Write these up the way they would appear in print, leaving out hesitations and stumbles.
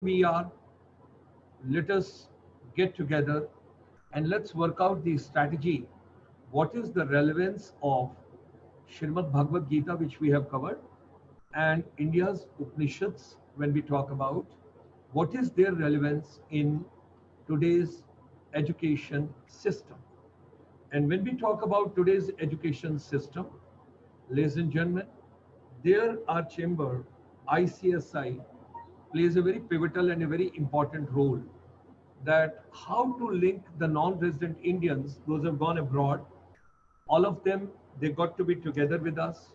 we are, let us get together and let's work out the strategy. What is the relevance of Srimad Bhagavad Gita, which we have covered, and India's Upanishads when we talk about what is their relevance in today's education system. And when we talk about today's education system, ladies and gentlemen, there our chamber, ICSI, plays a very pivotal and a very important role, that how to link the non-resident Indians, those who have gone abroad, all of them, they got to be together with us.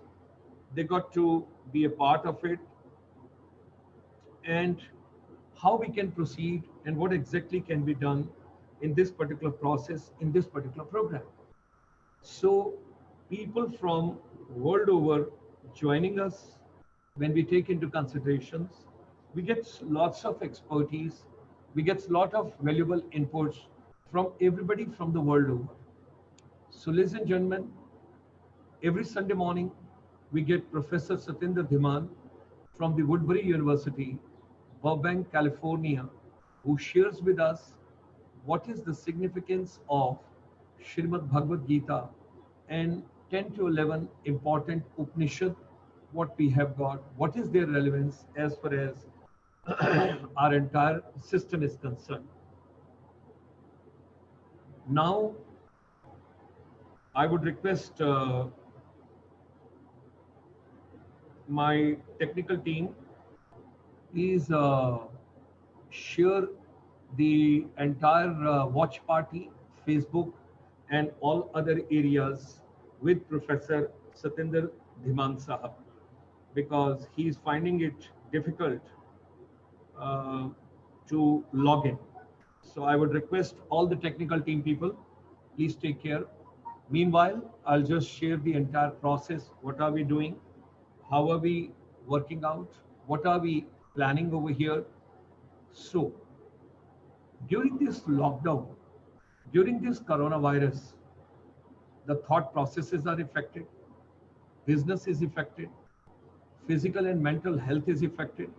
They got to be a part of it, and how we can proceed and what exactly can be done in this particular process, in this particular program. So people from world over joining us, when we take into considerations, we get lots of expertise, we get a lot of valuable inputs from everybody from the world over. So ladies and gentlemen, every Sunday morning, we get Professor Satinder Dhiman from the Woodbury University, Burbank, California, who shares with us what is the significance of Srimad Bhagavad Gita and 10 to 11 important Upanishad, what we have got, what is their relevance as far as our entire system is concerned. Now, I would request my technical team, please share the entire watch party, Facebook, and all other areas with Professor Satinder Dhiman Sahab, because he is finding it difficult to log in. So I would request all the technical team people, please take care. Meanwhile, I'll just share the entire process. What are we doing? How are we working out? What are we planning over here? So, during this lockdown, during this coronavirus, the thought processes are affected, business is affected, physical and mental health is affected,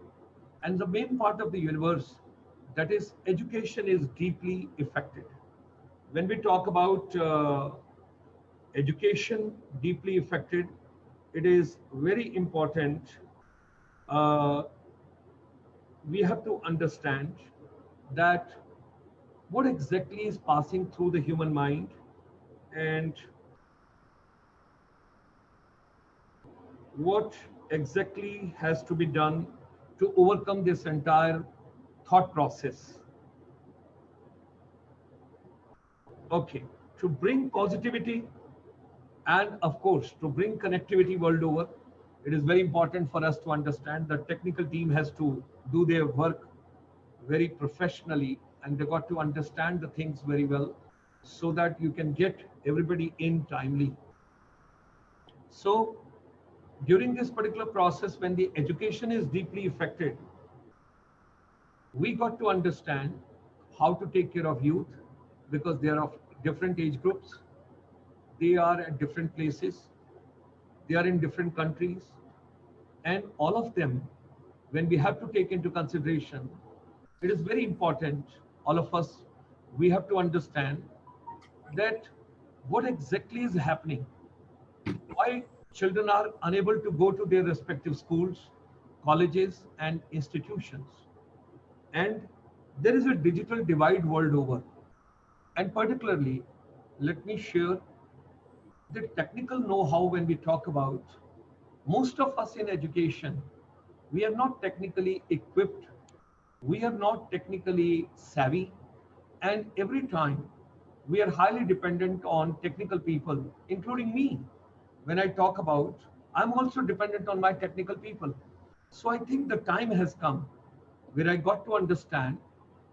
and the main part of the universe, that is education, is deeply affected. When we talk about education deeply affected, it is very important. We have to understand that what exactly is passing through the human mind, and what exactly has to be done to overcome this entire thought process. Okay, to bring positivity and of course to bring connectivity world over, it is very important for us to understand the technical team has to do their work very professionally, and they got to understand the things very well so that you can get everybody in timely. So during this particular process, when the education is deeply affected, we got to understand how to take care of youth, because they are of different age groups, they are at different places, they are in different countries, and all of them, when we have to take into consideration, it is very important, all of us, we have to understand that what exactly is happening, why children are unable to go to their respective schools, colleges, and institutions. And there is a digital divide world over. And particularly, let me share the technical know-how when we talk about most of us in education, we are not technically equipped, we are not technically savvy, and every time we are highly dependent on technical people, including me. When I talk about, I'm also dependent on my technical people. So I think the time has come where I got to understand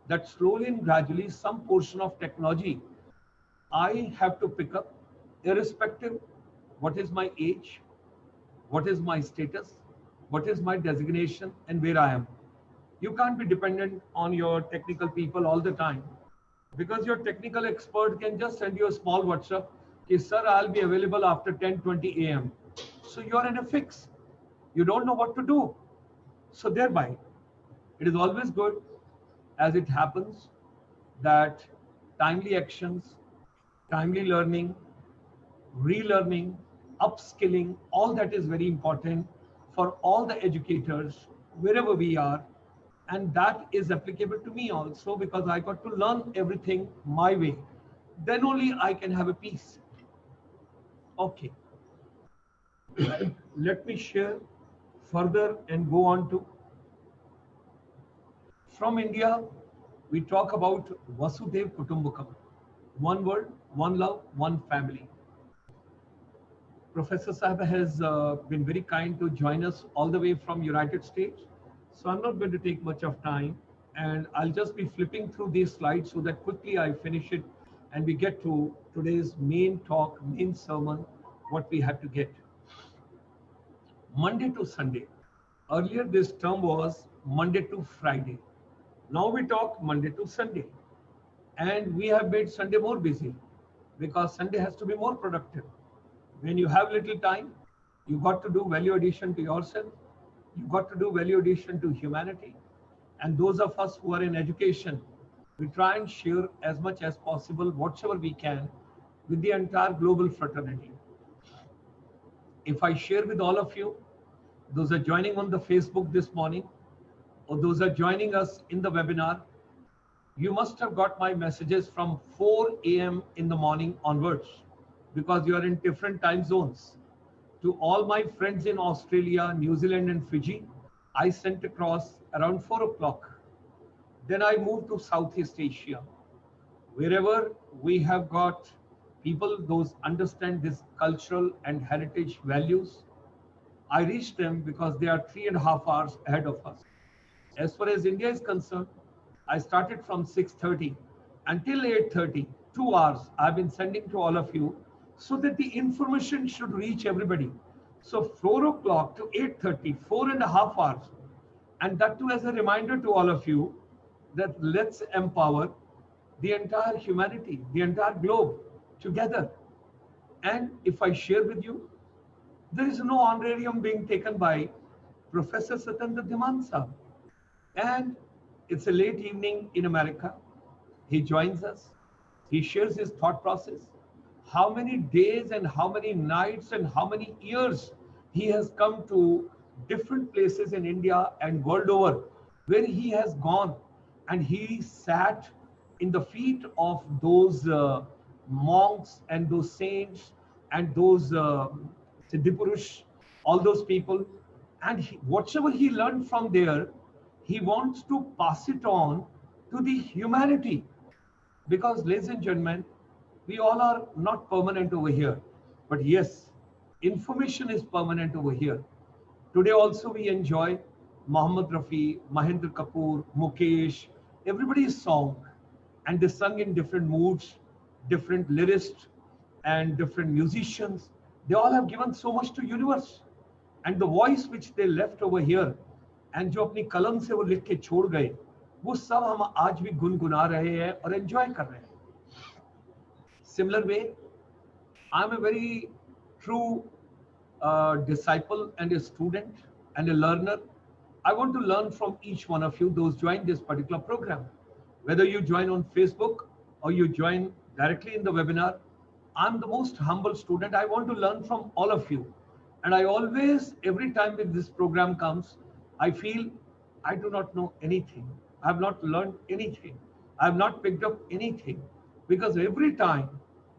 that slowly and gradually some portion of technology I have to pick up, irrespective what is my age, what is my status, what is my designation, and where I am. You can't be dependent on your technical people all the time, because your technical expert can just send you a small WhatsApp, okay, sir, I'll be available after 10:20 a.m. So you're in a fix. You don't know what to do. So thereby, It is always good, as it happens, that timely actions, timely learning, relearning, upskilling, all that is very important for all the educators wherever we are. And that is applicable to me also, because I got to learn everything my way. Then only I can have a peace. Okay. Let me share further and go on to, from India, we talk about Vasudev Kutumbakam. One world, one love, one family. Professor Sahib has been very kind to join us all the way from United States. So I'm not going to take much of time, and I'll just be flipping through these slides so that quickly I finish it and we get to today's main talk, main sermon, what we have to get. Monday to Sunday. Earlier this term was Monday to Friday. Now we talk Monday to Sunday. And we have made Sunday more busy because Sunday has to be more productive. When you have little time, you got to do value addition to yourself. You got to do value addition to humanity. And those of us who are in education, we try and share as much as possible, whatever we can, with the entire global fraternity. If I share with all of you, those are joining on the Facebook this morning, or those are joining us in the webinar, you must have got my messages from 4 a.m. in the morning onwards, because you are in different time zones. To all my friends in Australia, New Zealand and Fiji, I sent across around 4 o'clock. Then I moved to Southeast Asia. Wherever we have got people, those understand this cultural and heritage values, I reach them because they are 3.5 hours ahead of us. As far as India is concerned, I started from 6:30 until 8:30, 2 hours I've been sending to all of you so that the information should reach everybody. So 4 o'clock to 8:30, 4.5 hours. And that too as a reminder to all of you that let's empower the entire humanity, the entire globe together. And if I share with you, there is no honorarium being taken by Professor Satyendra Dhiman Sahib. And it's a late evening in America. He joins us. He shares his thought process. How many days and how many nights and how many years he has come to different places in India and world over, where he has gone and he sat in the feet of those monks and those saints and those Siddhipurush, all those people. And whatever he learned from there, he wants to pass it on to the humanity. Because, ladies and gentlemen, we all are not permanent over here. But yes, information is permanent over here. Today also we enjoy Mohammed Rafi, Mahendra Kapoor, Mukesh, everybody's song. And they sung in different moods, different lyrics and different musicians. They all have given so much to universe. And the voice which they left over here, and जो अपनी कलम से वो लिख के छोड़ गए, वो सब हम आज भी गुनगुना रहे हैं और एंजॉय कर रहे हैं. Similar way, I am a very true disciple and a student and a learner. I want to learn from each one of you, those join this particular program. Whether you join on Facebook or you join directly in the webinar, I'm the most humble student. I want to learn from all of you. And I always, every time that this program comes, I feel I do not know anything. I have not learned anything. I have not picked up anything. Because every time,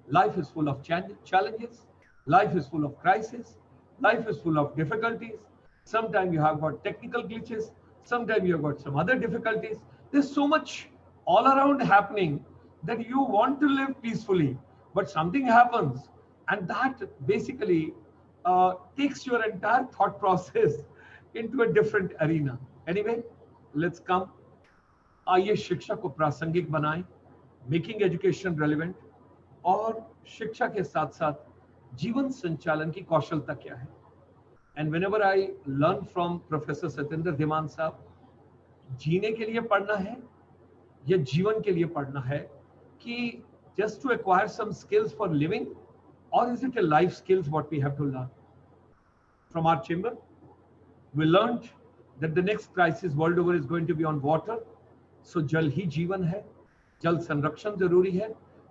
life is full of challenges. Life is full of crises. Life is full of difficulties. Sometimes you have got technical glitches. Sometimes you have got some other difficulties. There's so much all around happening that you want to live peacefully, but something happens, and that basically takes your entire thought process into a different arena. Anyway, let's come. आइए शिक्षा को प्रासंगिक बनाएं, making education relevant, और शिक्षा के साथ साथ जीवन संचालन की कौशलता क्या है. And whenever I learn from professor Satyendra Dhiman साहब, जीने के लिए पढ़ना है या जीवन के लिए पढ़ना है, कि just to acquire some skills for living, or is it a life skills what we have to learn? From our chamber, we learned that the next crisis world over is going to be on water. So Jal hi Jeevan hai, Jal Sanrakshan zaruri hai.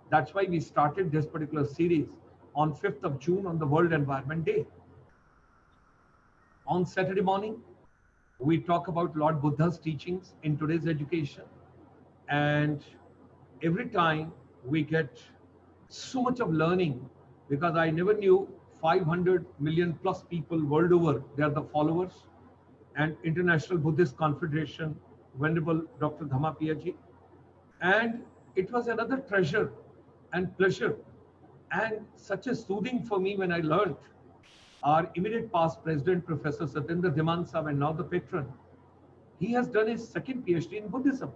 That's why we started this particular series on 5th of June on the World Environment Day. On Saturday morning, we talk about Lord Buddha's teachings in today's education. And every time we get so much of learning, because I never knew 500 million plus people world over, they are the followers. And International Buddhist Confederation, Venerable Dr. Dhammapiya ji. And it was another treasure and pleasure and such a soothing for me when I learned our immediate past president, Professor Satyendra Dhiman Sahab, and now the patron, he has done his second PhD in Buddhism.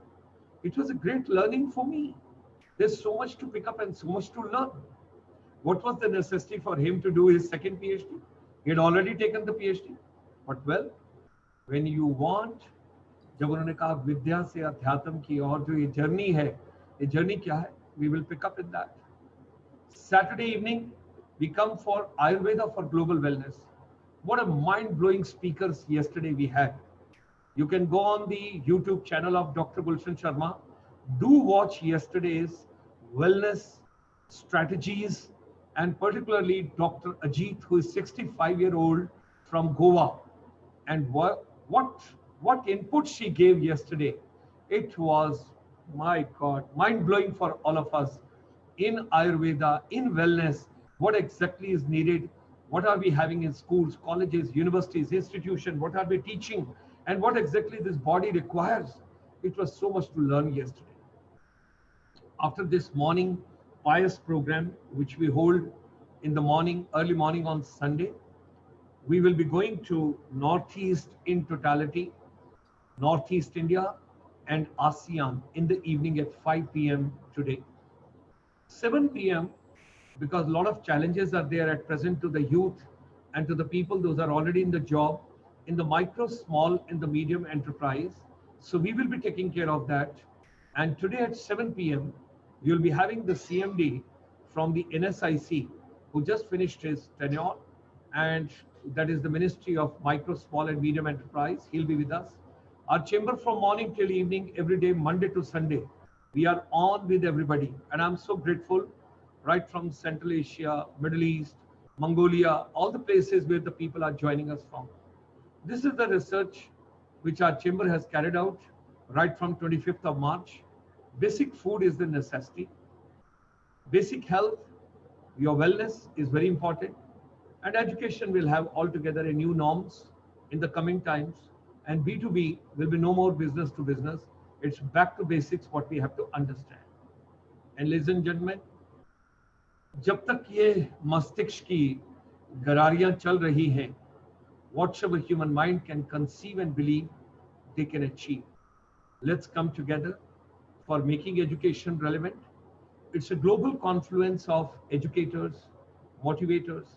It was a great learning for me. There's so much to pick up and so much to learn. What was the necessity for him to do his second PhD? He had already taken the PhD. But well, when you want, जब उन्होंने कहा विद्या से अध्यात्म की और जो ये journey है, ये जर्नी क्या है? We will pick up in that. Saturday evening, we come for Ayurveda for global wellness. What a mind-blowing speakers yesterday we had. You can go on the YouTube channel of Dr. Gulshan Sharma. Do watch yesterday's wellness strategies, and particularly Dr. Ajit, who is 65-year-old from Goa. And what input she gave yesterday, it was, my God, mind-blowing for all of us. In Ayurveda, in wellness, what exactly is needed, what are we having in schools, colleges, universities, institutions, what are we teaching, and what exactly this body requires. It was so much to learn yesterday. After this morning pious program, which we hold in the morning, early morning on Sunday, we will be going to Northeast in totality, Northeast India and ASEAN in the evening at 5 p.m. today. 7 p.m. because a lot of challenges are there at present to the youth and to the people, those are already in the job, in the micro, small, and the medium enterprise. So we will be taking care of that. And today at 7 p.m., we will be having the CMD from the NSIC, who just finished his tenure, and that is the Ministry of Micro, Small, and Medium Enterprise. He'll be with us. Our chamber from morning till evening, every day, Monday to Sunday. We are on with everybody. And I'm so grateful, right from Central Asia, Middle East, Mongolia, all the places where the people are joining us from. This is the research which our chamber has carried out right from 25th of March. Basic food is the necessity. Basic health, your wellness is very important. And education will have altogether a new norms in the coming times. And B2B will be no more business to business. It's back to basics, what we have to understand. And ladies and gentlemen, जब तक ये मस्तिष्क की गरारियां चल रही हैं, whatever human mind can conceive and believe, they can achieve. Let's come together for making education relevant. It's a global confluence of educators, motivators,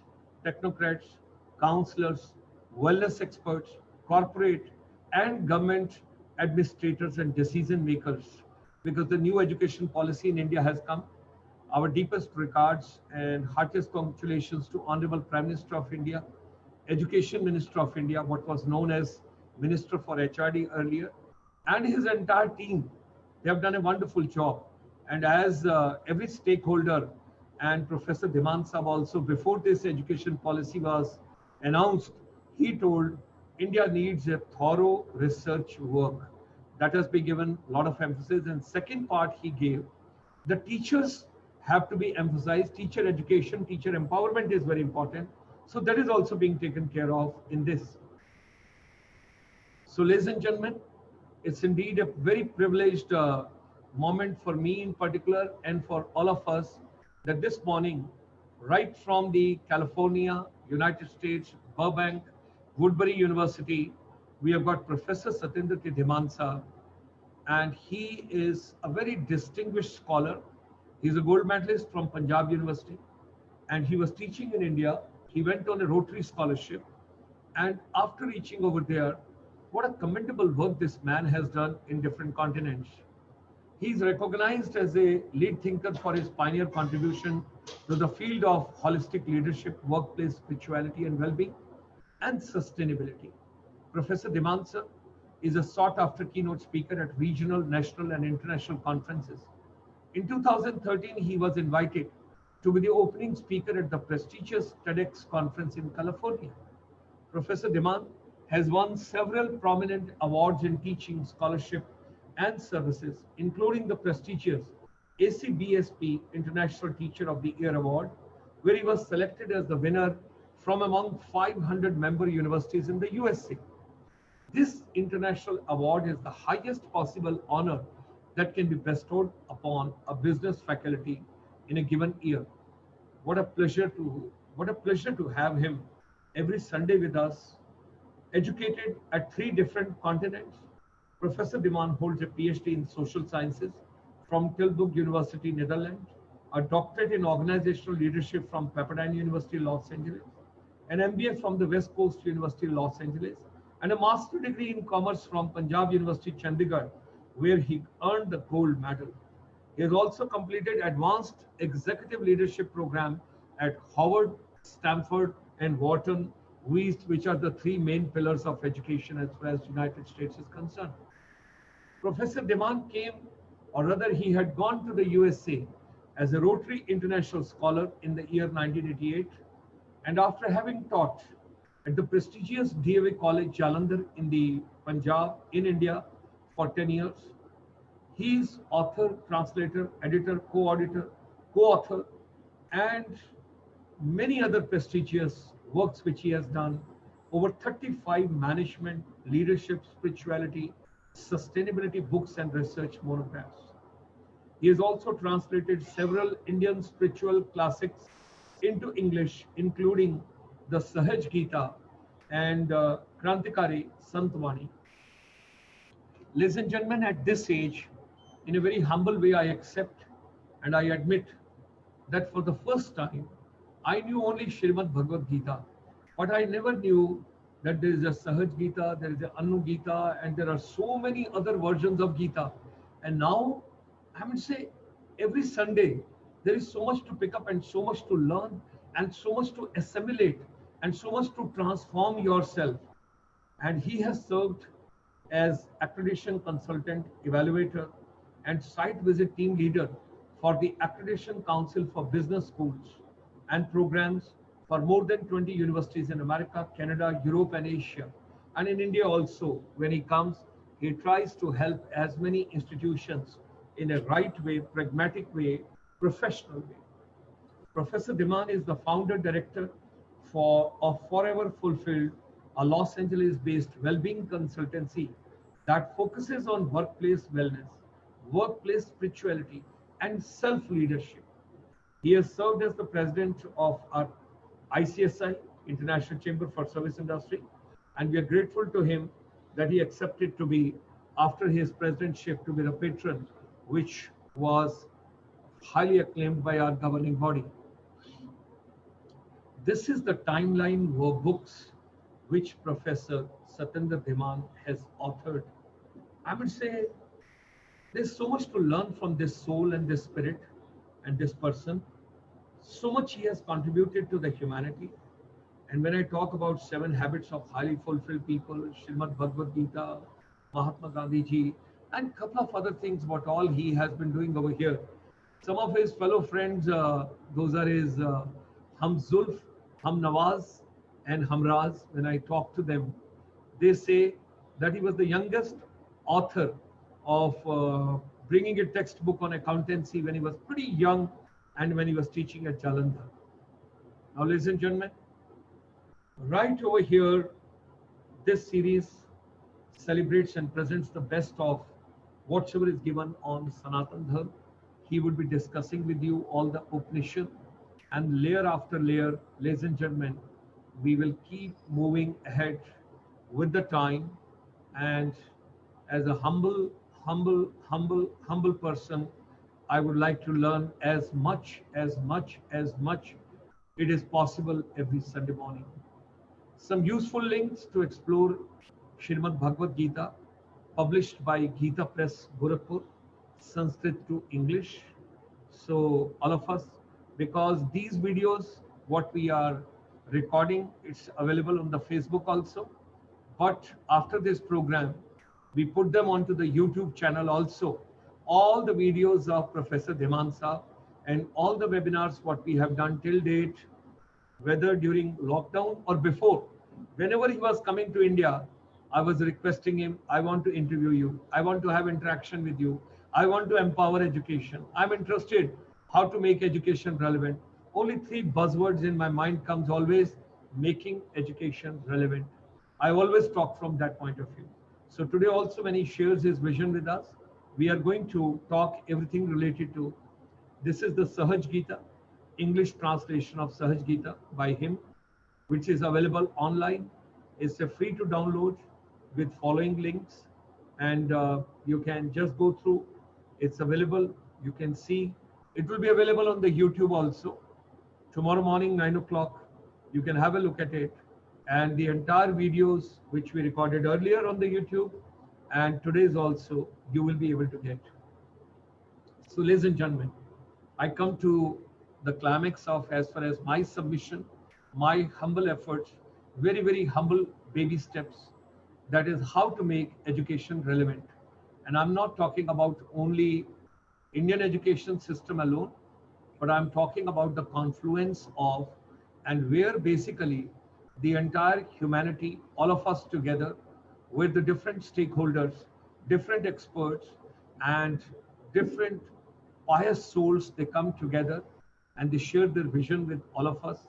technocrats, counselors, wellness experts, corporate and government administrators and decision makers, because the new education policy in India has come. Our deepest regards and heartiest congratulations to Honorable Prime Minister of India, Education Minister of India, what was known as Minister for HRD earlier, and his entire team. They have done a wonderful job. And as every stakeholder and Professor Dhiman Sahab also, before this education policy was announced, he told India needs a thorough research work. That has been given a lot of emphasis. And second part he gave, the teachers have to be emphasized. Teacher education, teacher empowerment is very important. So that is also being taken care of in this. So ladies and gentlemen, it's indeed a very privileged moment for me in particular and for all of us that this morning, right from the California, United States, Burbank, Woodbury University, we have got Professor Satyendra Dhiman Sahab, and he is a very distinguished scholar. He's a gold medalist from Punjab University, and he was teaching in India. He went on a Rotary scholarship, and after reaching over there, what a commendable work this man has done in different continents. He's recognized as a lead thinker for his pioneer contribution to the field of holistic leadership, workplace spirituality and well-being, and sustainability. Professor Dhiman Sir, is a sought-after keynote speaker at regional, national, and international conferences. In 2013, he was invited to be the opening speaker at the prestigious TEDx conference in California. Professor Diman has won several prominent awards in teaching, scholarship, and services, including the prestigious ACBSP International Teacher of the Year Award, where he was selected as the winner from among 500 member universities in the USA. This international award is the highest possible honor that can be bestowed upon a business faculty in a given year. What a pleasure to have him every Sunday with us. Educated at 3 different continents, Professor Diman holds a PhD in social sciences from Tilburg University, Netherlands, a doctorate in organizational leadership from Pepperdine University, Los Angeles, an MBA from the West Coast University, Los Angeles, and a master's degree in commerce from Punjab University, Chandigarh, where he earned the gold medal. He has also completed advanced executive leadership program at Howard, Stanford, and Wharton, which are the 3 main pillars of education as far as United States is concerned. Professor Diman came, or rather he had gone to the USA as a Rotary International Scholar in the year 1988, and after having taught at the prestigious DAV College Jalandhar in the Punjab in India for 10 years, he is author, translator, editor, co-author, and many other prestigious works which he has done, over 35 management, leadership, spirituality, sustainability books and research monographs. He has also translated several Indian spiritual classics into English, including the Sahaj Gita and Krantikari Santvani. Ladies and gentlemen, at this age, in a very humble way, I accept and I admit that for the first time, I knew only Srimad Bhagavad Gita, but I never knew that there is a Sahaj Gita, there is a Anu Gita, and there are so many other versions of Gita. And now, I would say, every Sunday, there is so much to pick up and so much to learn and so much to assimilate and so much to transform yourself. And he has served as accreditation consultant, evaluator, and site visit team leader for the Accreditation Council for Business Schools and programs for more than 20 universities in America, Canada, Europe, and Asia. And in India also, when he comes, he tries to help as many institutions in a right way, pragmatic way, professional way. Professor Diman is the founder director of Forever Fulfilled, a Los Angeles-based well-being consultancy that focuses on workplace wellness, workplace spirituality, and self-leadership. He has served as the president of our ICSI, International Chamber for Service Industry, and we are grateful to him that he accepted to be, after his presidentship, to be the patron, which was highly acclaimed by our governing body. This is the timeline workbooks which Professor Satyendra Diman has authored. I would say there's so much to learn from this soul and this spirit and this person. So much he has contributed to the humanity. And when I talk about 7 habits of highly fulfilled people, Srimad Bhagavad Gita, Mahatma Gandhi ji, and a couple of other things, what all he has been doing over here. Some of his fellow friends, those are his Hum Zulf, Hum Nawaz, and Hamraz. When I talk to them, they say that he was the youngest author of bringing a textbook on accountancy when he was pretty young and when he was teaching at Jalandhar. Now, ladies and gentlemen, right over here, this series celebrates and presents the best of whatever is given on Sanatan Dharma. He would be discussing with you all the Upanishad, and layer after layer, ladies and gentlemen, we will keep moving ahead with the time. And as a humble person, I would like to learn as much it is possible every Sunday morning. Some useful links to explore Srimad Bhagavad Gita, published by Gita Press, Gorakhpur, Sanskrit to English. So all of us, because these videos, what we are recording, it's available on the Facebook also. But after this program, We put them onto the YouTube channel also. All the videos of Professor Dhiman and all the webinars what we have done till date, whether during lockdown or before, whenever he was coming to India, I was requesting him, I want to interview you. I want to have interaction with you. I want to empower education. I'm interested how to make education relevant. Only three buzzwords in my mind comes always: making education relevant. I always talk from that point of view. So today also when he shares his vision with us, we are going to talk everything related to, this is the Sahaj Gita, English translation of Sahaj Gita by him, which is available online. It's a free to download with following links, and you can just go through. It's available. You can see. It will be available on the YouTube also. Tomorrow morning, 9 o'clock, you can have a look at it. And the entire videos which we recorded earlier on the YouTube and today's also, you will be able to get. So ladies and gentlemen, I come to the climax of, as far as my submission, my humble efforts, very, very humble baby steps. That is how to make education relevant. And I'm not talking about only Indian education system alone, but I'm talking about the confluence of, and where basically the entire humanity, all of us together with the different stakeholders, different experts, and different pious souls, they come together and they share their vision with all of us.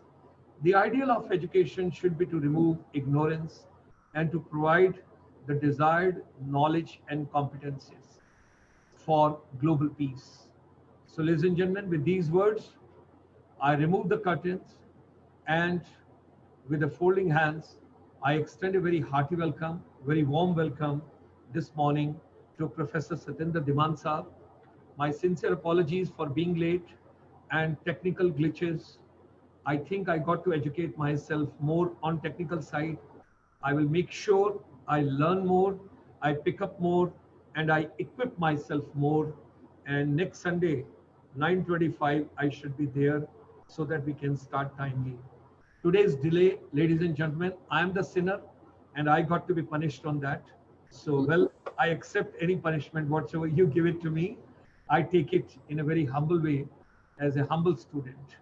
The ideal of education should be to remove ignorance and to provide the desired knowledge and competencies for global peace. So ladies and gentlemen, with these words, I remove the curtains and with the folding hands, I extend a very hearty welcome, very warm welcome this morning to Professor Satyendra Dhiman Sahab. My sincere apologies for being late and technical glitches. I think I got to educate myself more on technical side. I will make sure I learn more, I pick up more, and I equip myself more. And next Sunday, 9:25, I should be there so that we can start timely. Today's delay, ladies and gentlemen, I am the sinner and I got to be punished on that. So, well, I accept any punishment whatsoever you give it to me. I take it in a very humble way as a humble student.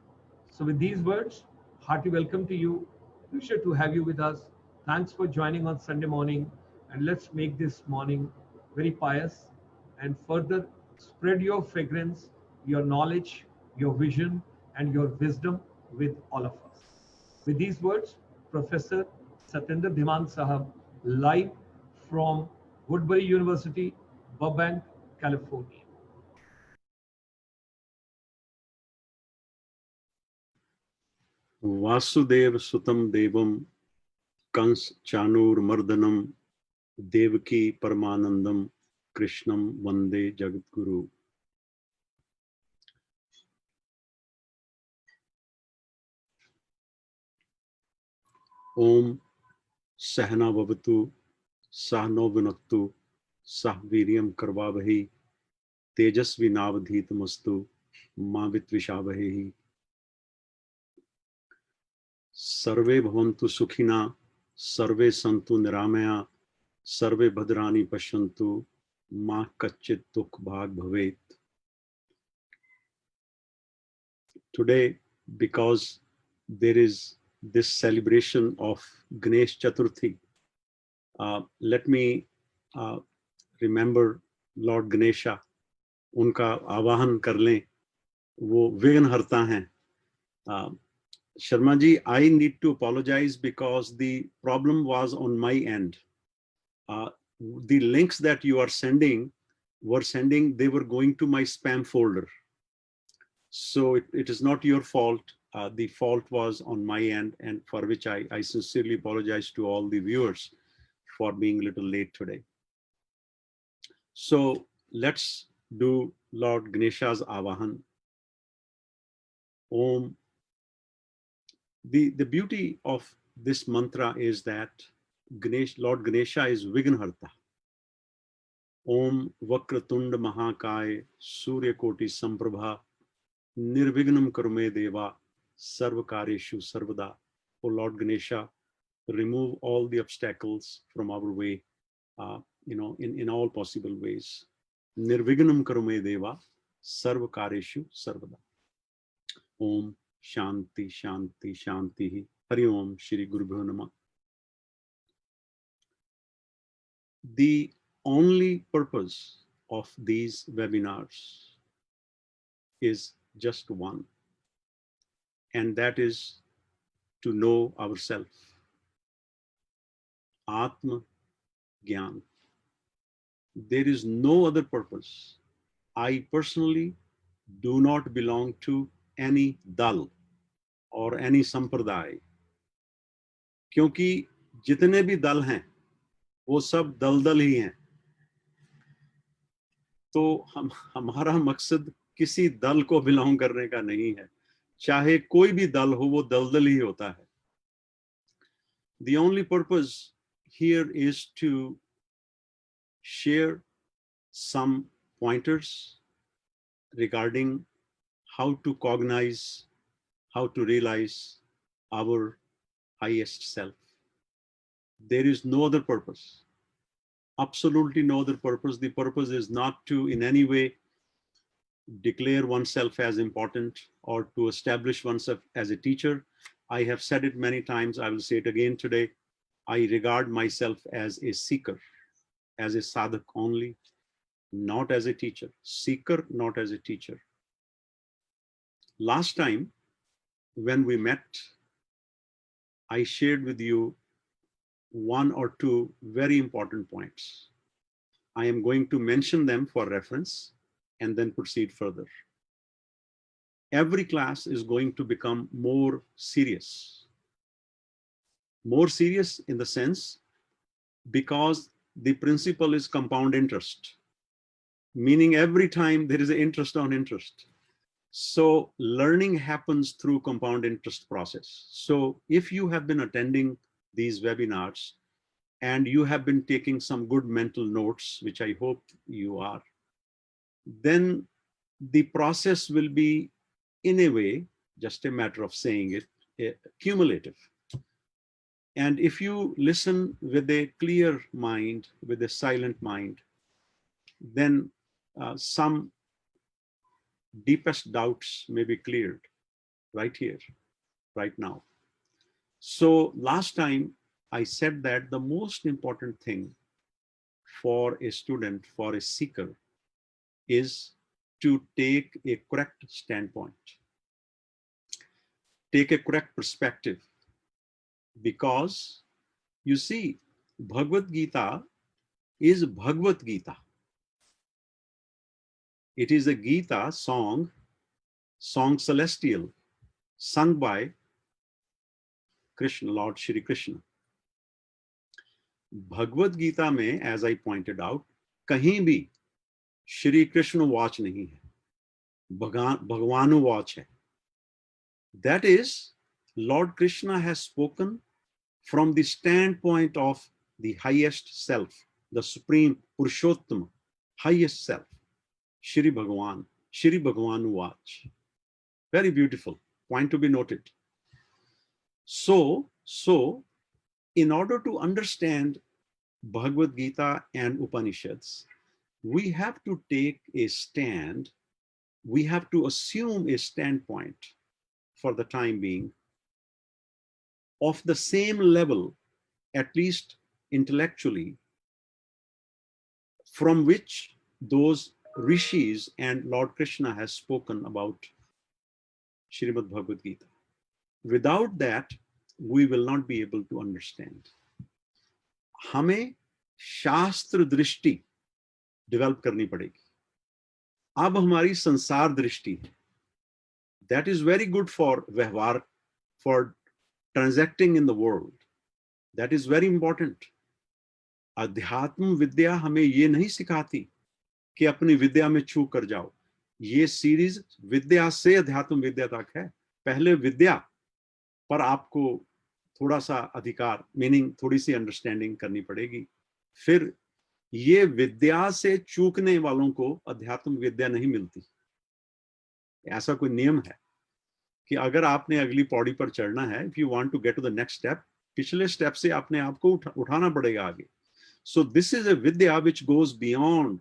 So with these words, hearty welcome to you. Pleasure to have you with us. Thanks for joining on Sunday morning, and let's make this morning very pious and further spread your fragrance, your knowledge, your vision, and your wisdom with all of us. With these words, Professor Satyendra Dhiman Sahab, live from Woodbury University, Burbank, California. Vasudev सुतम देवम कंस चानूर मर्दनम देवकी परमानंदम कृष्णम वंदे जगद्गुरु. ओम सहना भवतु सहनो भुनक्तु सह वीर्यं करवावहै तेजस्विनावधीतमस्तु मा विद्विषावहै. सर्वे भवन्तु सुखिना सर्वे सन्तु निरामया सर्वे भद्राणि पश्यन्तु मा कच्चित् दुःख भाग भवेत्. Today, because there is this celebration of Ganesh Chaturthi, let me remember Lord Ganesha. उनका आवाहन कर लें, वो विघ्नहर्ता हैं. Sharma ji, I need to apologize because the problem was on my end. The links that you are sending they were going to my spam folder. So it is not your fault. The fault was on my end, and for which I sincerely apologize to all the viewers for being a little late today. So let's do Lord Ganesha's Avahan. Om. The beauty of this mantra is that Lord Ganesha is Vignharta. Om Vakratunda Mahakaya Surya Koti Samprabha Nirvignam Karume Deva Sarvakareshu Sarvada. O Lord Ganesha, remove all the obstacles from our way. in all possible ways. Nirvignam karume deva sarva kareshu sarvada. Om Shanti Shanti Shanti. Hari Om Shri Guru Bhyo Namah. The only purpose of these webinars is just one, and that is to know ourselves. Atma Gyan. There is no other purpose. I personally do not belong to any dal or any sampradaya, क्योंकि जितने भी दल हैं वो सब दलदल ही हैं. तो हमारा मकसद किसी दल को बिलोंग करने का नहीं है. चाहे कोई भी दल हो, वो दलदल ही होता है. The only purpose here is to share some pointers regarding how to cognize, how to realize our highest self. There is no other purpose. Absolutely no other purpose. The purpose is not to in any way declare oneself as important or to establish oneself as a teacher. I have said it many times. I will say it again today. I regard myself as a seeker, as a sadhak only, not as a teacher. Seeker, not as a teacher. Last time when we met, I shared with you one or two very important points. I am going to mention them for reference and then proceed further. Every class is going to become more serious. More serious in the sense because the principle is compound interest, meaning every time there is an interest on interest. So learning happens through compound interest process. So if you have been attending these webinars and you have been taking some good mental notes, which I hope you are, then the process will be, in a way, just a matter of saying it, cumulative. And if you listen with a clear mind, with a silent mind, then some deepest doubts may be cleared right here, right now. So last time I said that the most important thing for a student, for a seeker, is to take a correct standpoint, take a correct perspective. Because you see, Bhagavad Gita is Bhagavad Gita. It is a Gita song celestial, sung by Krishna, Lord Shri Krishna. Bhagavad Gita में, as I pointed out, कहीं भी Shri Krishna watch नहीं है, भगवानु watch है. That is, Lord Krishna has spoken from the standpoint of the highest self, the supreme Purushottama, highest self, Shri Bhagavan, Shri Bhagavanu watch. Very beautiful point to be noted. So in order to understand Bhagavad Gita and Upanishads, we have to take a stand, we have to assume a standpoint for the time being of the same level, at least intellectually, from which those rishis and Lord Krishna has spoken about Srimad Bhagavad Gita. Without that, we will not be able to understand. हमें शास्त्र दृष्टि develop करनी पड़ेगी. अब हमारी संसार दृष्टि, that is very good for व्यवहार, for transacting in the world. That is very important. अध्यात्म विद्या हमें ये नहीं सिखाती कि अपनी विद्या में छू कर जाओ. ये सीरीज विद्या से अध्यात्म विद्या तक है. पहले विद्या पर आपको थोड़ा सा अधिकार, मीनिंग थोड़ी सी अंडरस्टैंडिंग करनी पड़ेगी. फिर ये विद्या से चूकने वालों को अध्यात्म विद्या नहीं मिलती. ऐसा कोई नियम है कि अगर आपने अगली पौड़ी पर चढ़ना है, if you want to get to the next step, पिछले स्टेप से अपने आप को उठाना पड़ेगा आगे. So this is a vidya which goes beyond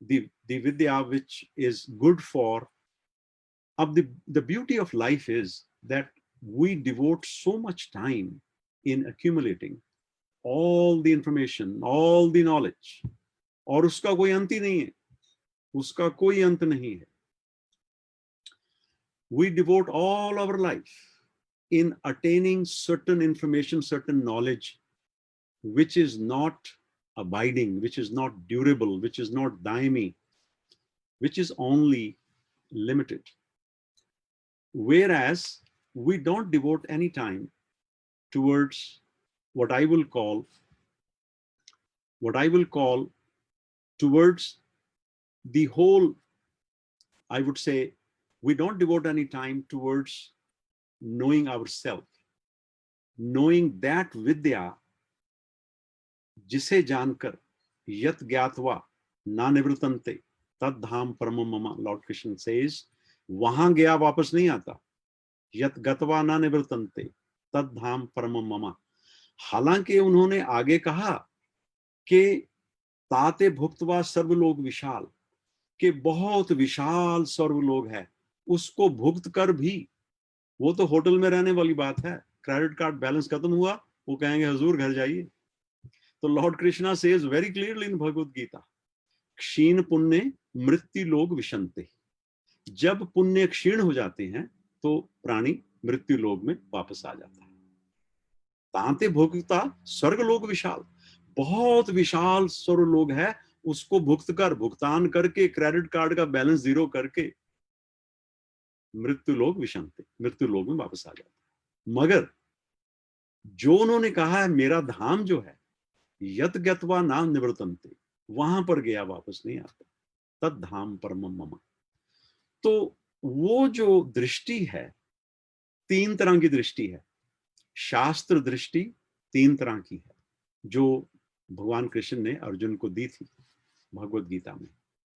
the vidya which is good for. The beauty of life is that we devote so much time in accumulating all the information, all the knowledge, और उसका कोई अंत ही नहीं है, उसका कोई अंत नहीं है. We devote all our life in attaining certain information, certain knowledge, which is not abiding, which is not durable, which is not daimi, which is only limited. Whereas we don't devote any time towards what I will call towards the whole, I would say, we don't devote any time towards knowing ourselves, knowing that vidya जिसे जानकर यत ज्ञातवा ना निवृतन्ते तद धाम परमम मम. Lord Krishna says, वहां गया वापस नहीं आता. यत गतवा ना निवृतन्ते तद धाम परमम मम. हालांकि उन्होंने आगे कहा कि ताते भुक्तवा सर्वलोक विशाल, कि बहुत विशाल सर्वलोक है, उसको भुक्त कर भी, वो तो होटल में रहने वाली बात है. क्रेडिट कार्ड बैलेंस खत्म हुआ, वो कहेंगे हुजूर घर जाइए. तो lord Krishna says very clearly in Bhagavad Gita, क्षीण पुण्य मृत्यु लोक विशंते. जब पुण्य क्षीण हो जाते हैं तो प्राणी मृत्यु लोक में वापस आ जाता है. तांते भोक्ता स्वर्ग लोक विशाल, बहुत विशाल स्वर्ग लोक है, उसको भुक्त कर, भुगतान करके, क्रेडिट कार्ड का बैलेंस जीरो करके मृत्यु लोक विशंते, मृत्यु लोक में वापस आ जाता है. मगर जो उन्होंने कहा है मेरा धाम जो है यत गत्वा ना निवृतन्ते, वहां पर गया वापस नहीं आता, तद धाम परमम मम. तो वो जो दृष्टि है, तीन तरह की दृष्टि है. शास्त्र दृष्टि तीन तरह की है जो भगवान कृष्ण ने अर्जुन को दी थी भगवद गीता में.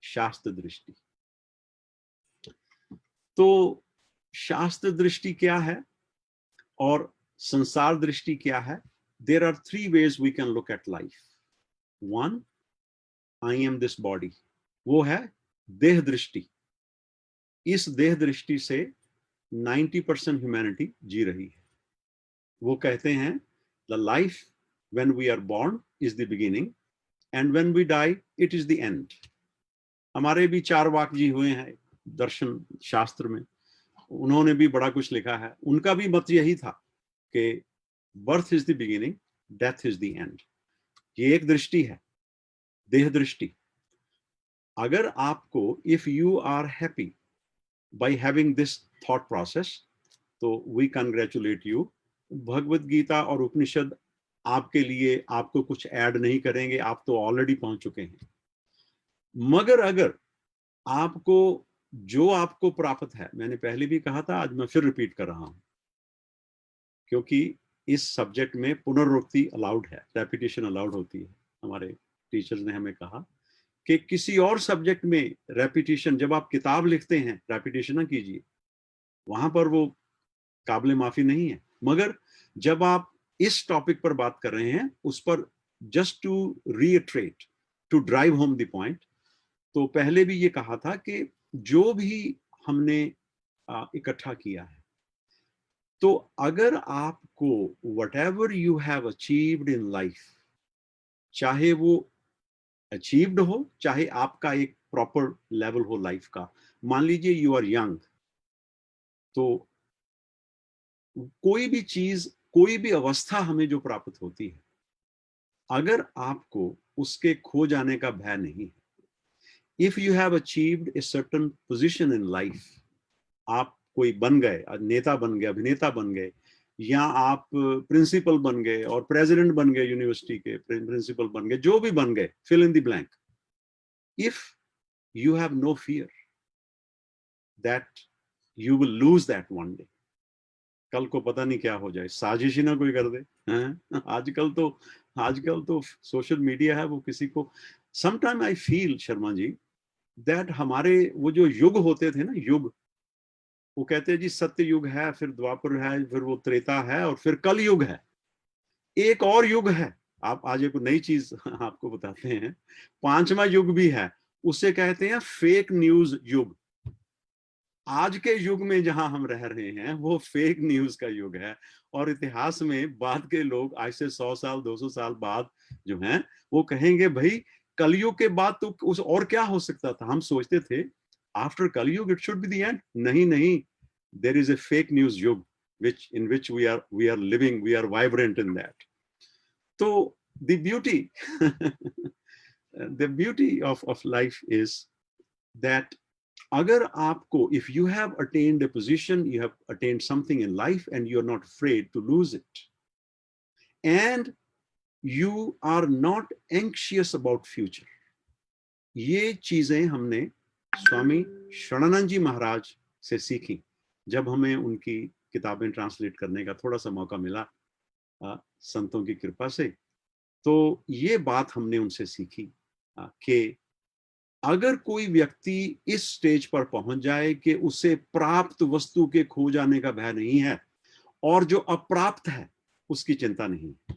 शास्त्र दृष्टि, तो शास्त्र दृष्टि क्या है और संसार दृष्टि क्या है? There are three ways we can look at life. One, I am this body. वो है देह दृष्टि. इस देह दृष्टि से 90% ह्यूमैनिटी जी रही है. वो कहते हैं the life when we are born is the beginning and when we die it is the end. हमारे भी चार वाक जी हुए हैं दर्शन शास्त्र में, उन्होंने भी बड़ा कुछ लिखा है. उनका भी मत यही था कि birth is the beginning, death is the end. ये एक दृष्टि है, देह दृष्टि. अगर आपको, if you are happy by having this thought process, तो we congratulate you. Bhagavad Gita और उपनिषद आपके लिए, आपको कुछ ऐड नहीं करेंगे, आप तो ऑलरेडी पहुंच चुके हैं. मगर अगर आपको जो आपको प्राप्त है, मैंने पहले भी कहा था, आज मैं फिर रिपीट कर रहा हूं, क्योंकि इस सब्जेक्ट में पुनरावृत्ति अलाउड है, रेपिटेशन अलाउड होती है. हमारे टीचर्स ने हमें कहा कि किसी और सब्जेक्ट में रेपिटेशन, जब आप किताब लिखते हैं रेपिटेशन ना कीजिए, वहां पर वो काबिल माफी नहीं है. मगर जब आप इस टॉपिक पर बात कर रहे हैं, उस पर just to reiterate, to drive home the point, तो पहले भी ये कहा था कि जो भी हमने इकट्ठा किया है, तो अगर आपको whatever you have achieved in life, चाहे वो अचीव्ड हो, चाहे आपका एक प्रॉपर लेवल हो लाइफ का. मान लीजिए यू आर यंग, तो कोई भी चीज, कोई भी अवस्था हमें जो प्राप्त होती है, अगर आपको उसके खो जाने का भय नहीं है, if you have achieved a certain position in life, आप कोई बन गए, नेता बन गए, अभिनेता बन गए, या आप प्रिंसिपल बन गए और प्रेसिडेंट बन गए, यूनिवर्सिटी के प्रिंसिपल बन गए, जो भी बन गए, fill in the blank. If you have no fear that you will lose that one day, कल को पता नहीं क्या हो जाए, साजिश ही ना कोई कर दे. आजकल तो सोशल मीडिया है, वो किसी को, sometime I feel Sharma ji that हमारे वो जो युग होते थे ना, युग, वो कहते हैं जी सत्य युग है, फिर द्वापर है, फिर वो त्रेता है, और फिर कल युग है. एक और युग है, आप आज एक नई चीज आपको बताते हैं, 5वां युग भी है, उसे कहते हैं फेक न्यूज युग। आज के युग में जहां हम रह रहे हैं वो फेक न्यूज का युग है। और इतिहास में बाद के लोग आज से 100 साल 200 साल बाद जो हैं वो कहेंगे भाई कलयुग के बाद तो उस और क्या हो सकता था, हम सोचते थे after Kalyug it should be the end. नहीं नहीं, there is a fake news yug which in which we are living, we are vibrant in that. So the beauty the beauty of life is that अगर आपको, if you have attained a position, you have attained something in life and you're not afraid to lose it, and you are not anxious about future, ये चीजें हमने स्वामी शरणानंद जी महाराज से सीखी जब हमें उनकी किताबें ट्रांसलेट करने का थोड़ा सा मौका मिला संतों की कृपा से। तो ये बात हमने उनसे सीखी कि अगर कोई व्यक्ति इस स्टेज पर पहुंच जाए कि उसे प्राप्त वस्तु के खो जाने का भय नहीं है और जो अप्राप्त है उसकी चिंता नहीं है,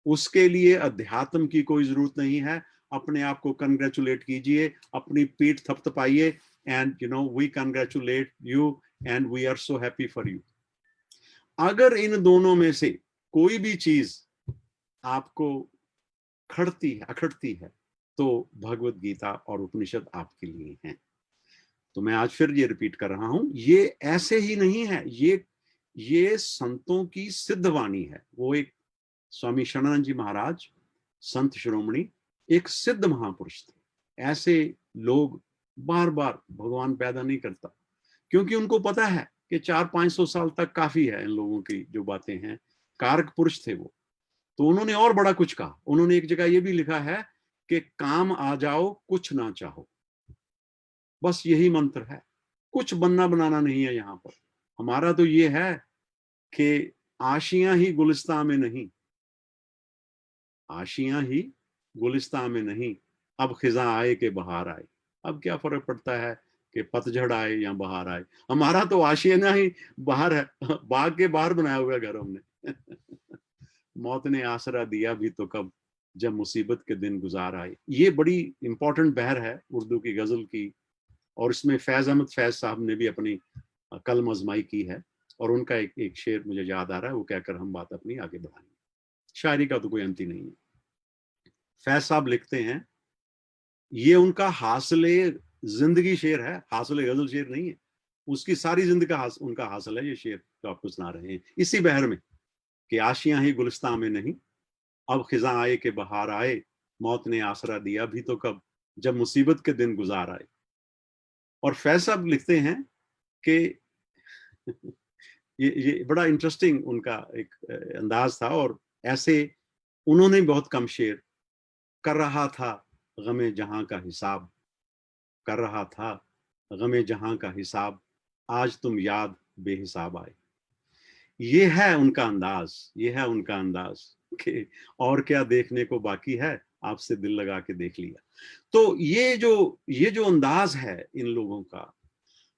उसके लिए अध्यात्म की कोई जरूरत नहीं है। अपने आप को कंग्रेचुलेट कीजिए, अपनी पीठ थपथपाइए, and you know we congratulate you and we are so happy for you. अगर इन दोनों में से कोई भी चीज आपको अखड़ती है तो भगवत गीता और उपनिषद आपके लिए हैं। तो मैं आज फिर ये रिपीट कर रहा हूं, ये ऐसे ही नहीं है, ये संतों की सिद्ध वाणी है। वो एक स्वामी शरणानंद जी महाराज संत शिरोमणि एक सिद्ध महापुरुष थे। ऐसे लोग बार बार भगवान पैदा नहीं करता, क्योंकि उनको पता है कि 400-500 साल तक काफी है इन लोगों की जो बातें हैं। कारक पुरुष थे वो। तो उन्होंने और बड़ा कुछ कहा। उन्होंने एक जगह ये भी लिखा है कि काम आ जाओ कुछ ना चाहो, बस यही मंत्र है। कुछ बनना बनाना नहीं है यहाँ पर। हमारा तो ये है कि आशियां ही गुलिस्तां में नहीं, आशियां ही गुलिस्तां में नहीं, अब खिजा आए कि बहार आए। अब क्या फर्क पड़ता है कि पतझड़ आए या बहार आए, हमारा तो आशियाना ही बाहर है, बाग के बाहर बनाया हुआ घर हमने। मौत ने आसरा दिया भी तो कब, जब मुसीबत के दिन गुजार आए। ये बड़ी इंपॉर्टेंट बहर है उर्दू की गजल की, और इसमें फैज अहमद फैज साहब ने भी अपनी कलम आजमाई की है। और उनका एक शेर मुझे याद आ रहा है, वो कहकर हम बात अपनी आगे बढ़ाएंगे। शायरी का तो कोई अंत ही नहीं है। फैज साहब लिखते हैं, ये उनका हासिले जिंदगी शेर है, हासिले गजल शेर नहीं है। उसकी सारी जिंदगी का उनका हासिल है ये शेर जो आपको सुना रहे हैं इसी बहर में, कि आशियां ही गुलिस्तां में नहीं, अब खिजा आए के बहार आए, मौत ने आसरा दिया भी तो कब, जब मुसीबत के दिन गुजार आए। और फैज साहब लिखते हैं कि ये बड़ा इंटरेस्टिंग उनका एक अंदाज था, और ऐसे उन्होंने बहुत कम शेर कर रहा था गमे जहां का हिसाब, कर रहा था गमे जहां का हिसाब, आज तुम याद बेहिसाब आए। ये है उनका अंदाज, ये है उनका अंदाज कि और क्या देखने को बाकी है, आपसे दिल लगा के देख लिया। तो ये जो अंदाज है इन लोगों का,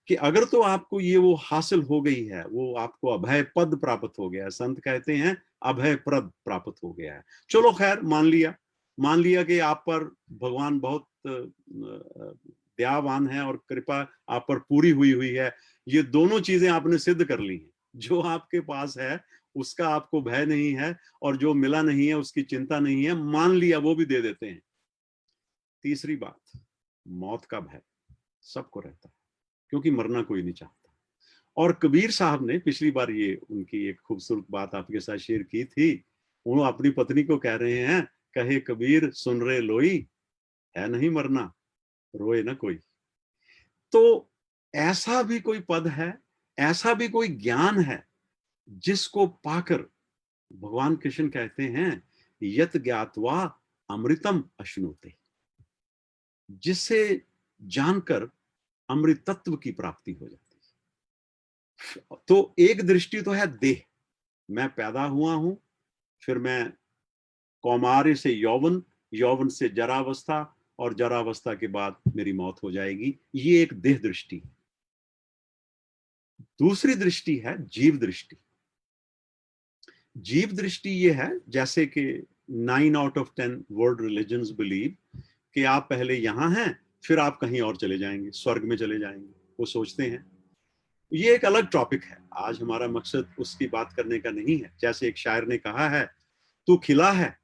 कि अगर तो आपको ये वो हासिल हो गई है, वो आपको अभय पद प्राप्त हो गया है। संत कहते हैं अभय प्रद प्राप्त हो गया है। चलो खैर, मान लिया कि आप पर भगवान बहुत दयावान है और कृपा आप पर पूरी हुई है। ये दोनों चीजें आपने सिद्ध कर ली हैं। जो आपके पास है उसका आपको भय नहीं है, और जो मिला नहीं है उसकी चिंता नहीं है। मान लिया, वो भी दे देते हैं। तीसरी बात, मौत का भय सबको रहता है, क्योंकि मरना कोई नहीं चाहता। और कबीर साहब ने पिछली बार ये उनकी एक खूबसूरत बात आपके साथ शेयर की थी। वो अपनी पत्नी को कह रहे हैं, कहे कबीर सुन रे लोई, है नहीं मरना, रोए ना कोई। तो ऐसा भी कोई पद है, ऐसा भी कोई ज्ञान है जिसको पाकर भगवान कृष्ण कहते हैं यत ज्ञातवा अमृतम अश्नुते, जिसे जानकर अमृत तत्व की प्राप्ति हो जाती है। तो एक दृष्टि तो है देह, मैं पैदा हुआ हूं, फिर मैं कौमार्य से यौवन, यौवन से जरावस्था, और जरावस्था के बाद मेरी मौत हो जाएगी। ये एक देह दृष्टि है। दूसरी दृष्टि है जीव दृष्टि। जीव दृष्टि ये है जैसे कि 9 out of 10 world religions believe कि आप पहले यहाँ हैं फिर आप कहीं और चले जाएंगे, स्वर्ग में चले जाएंगे, वो सोचते हैं। ये एक अलग टॉपिक है, आज हमारा मकसद उसकी बात करने का नहीं है। जैसे एक शायर ने कहा है, तू खिला है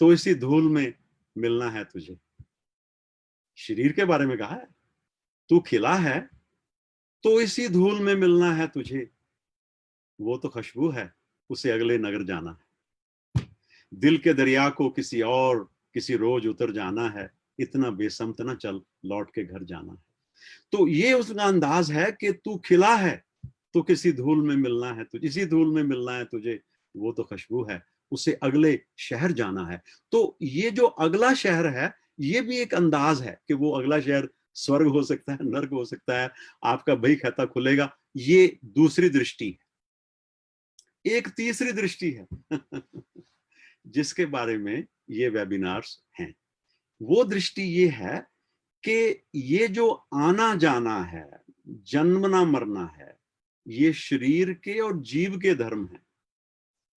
तो इसी धूल में मिलना है तुझे। शरीर के बारे में कहा है, तू खिला है तो इसी धूल में मिलना है तुझे, वो तो खुशबू है उसे अगले नगर जाना है। दिल के दरिया को किसी रोज उतर जाना है, इतना बेसमत ना चल लौट के घर जाना है। तो ये उसका अंदाज है कि तू खिला है तो किसी धूल में मिलना है तुझे, इसी धूल में मिलना है तुझे, वो तो खुशबू है उसे अगले शहर जाना है। तो ये जो अगला शहर है ये भी एक अंदाज है कि वो अगला शहर स्वर्ग हो सकता है, नर्क हो सकता है, आपका बही खाता खुलेगा। ये दूसरी दृष्टि है। एक तीसरी दृष्टि है जिसके बारे में ये वेबिनार्स हैं। वो दृष्टि ये है कि ये जो आना जाना है, जन्मना मरना है, ये शरीर के और जीव के धर्म है।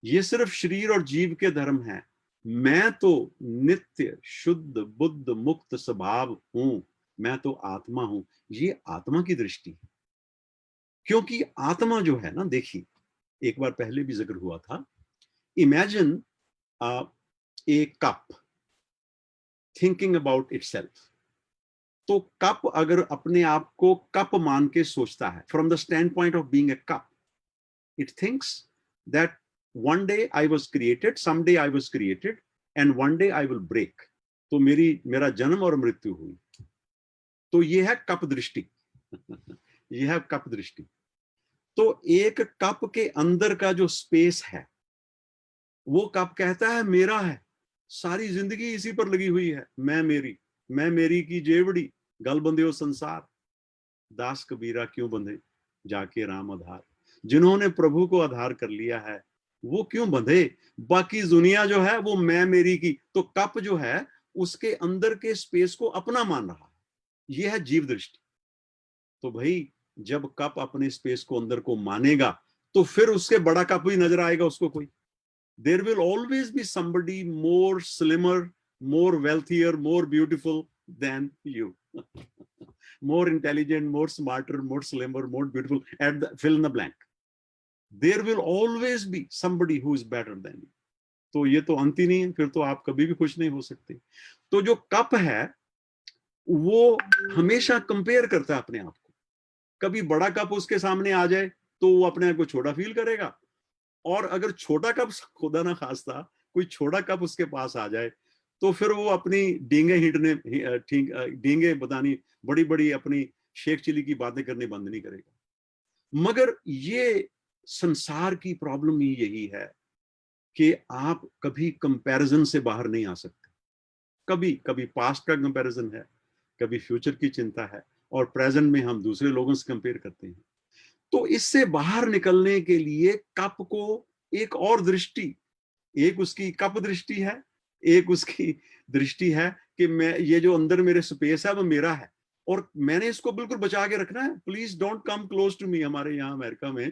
ये सिर्फ शरीर और जीव के धर्म है। मैं तो नित्य शुद्ध बुद्ध मुक्त स्वभाव हूं, मैं तो आत्मा हूं। ये आत्मा की दृष्टि है। क्योंकि आत्मा जो है ना, देखिए एक बार पहले भी जिक्र हुआ था, imagine A cup thinking about itself. तो कप अगर अपने आप को कप मान के सोचता है, from the stand point of being a cup, it thinks that one day I was created, someday I was created, and one day I will break. तो मेरा जन्म और मृत्यु हुई। तो ये है कप दृष्टि ये है कप दृष्टि। तो एक कप के अंदर का जो स्पेस है, वो कप कहता है मेरा है, सारी जिंदगी इसी पर लगी हुई है, मैं मेरी की जेवड़ी, गल बंधे हो संसार, दास कबीरा क्यों बंधे जाके राम आधार। जिन्होंने प्रभु को आधार कर लिया है वो क्यों बंधे, बाकी दुनिया जो है वो मैं मेरी की। तो कप जो है उसके अंदर के स्पेस को अपना मान रहा है। ये है जीव दृष्टि। तो भाई जब कप अपने स्पेस को अंदर को मानेगा तो फिर उसके बड़ा कप भी नजर आएगा उसको कोई। There will always be somebody more slimmer, more wealthier, more beautiful than you, more intelligent, more smarter, more slimmer, more beautiful, at the fill in the blank. There will always be somebody who is better than you. तो ये तो अंत ही नहीं है, फिर तो आप कभी भी खुश नहीं हो सकते। तो जो कप है वो हमेशा कंपेयर करता है अपने आप को। कभी बड़ा कप उसके सामने आ जाए तो वो अपने आप को छोटा फील करेगा, और अगर छोटा कप, खुदा ना खास्ता कोई छोटा कप उसके पास आ जाए तो फिर वो अपनी डींगे हिटने, डींगे बतानी, बड़ी बड़ी अपनी शेख चिली की बातें करने बंद नहीं करेगा। मगर ये संसार की प्रॉब्लम ही यही है कि आप कभी कंपैरिजन से बाहर नहीं आ सकते। कभी पास्ट का कंपैरिजन है, कभी फ्यूचर की चिंता है, और प्रेजेंट में हम दूसरे लोगों से कंपेयर करते हैं। तो इससे बाहर निकलने के लिए कप को एक और दृष्टि, एक उसकी कप दृष्टि है, एक उसकी दृष्टि है कि मैं, ये जो अंदर मेरे स्पेस है वो मेरा है और मैंने इसको बिल्कुल बचा के रखना है। Please don't come close to me. हमारे यहाँ अमेरिका में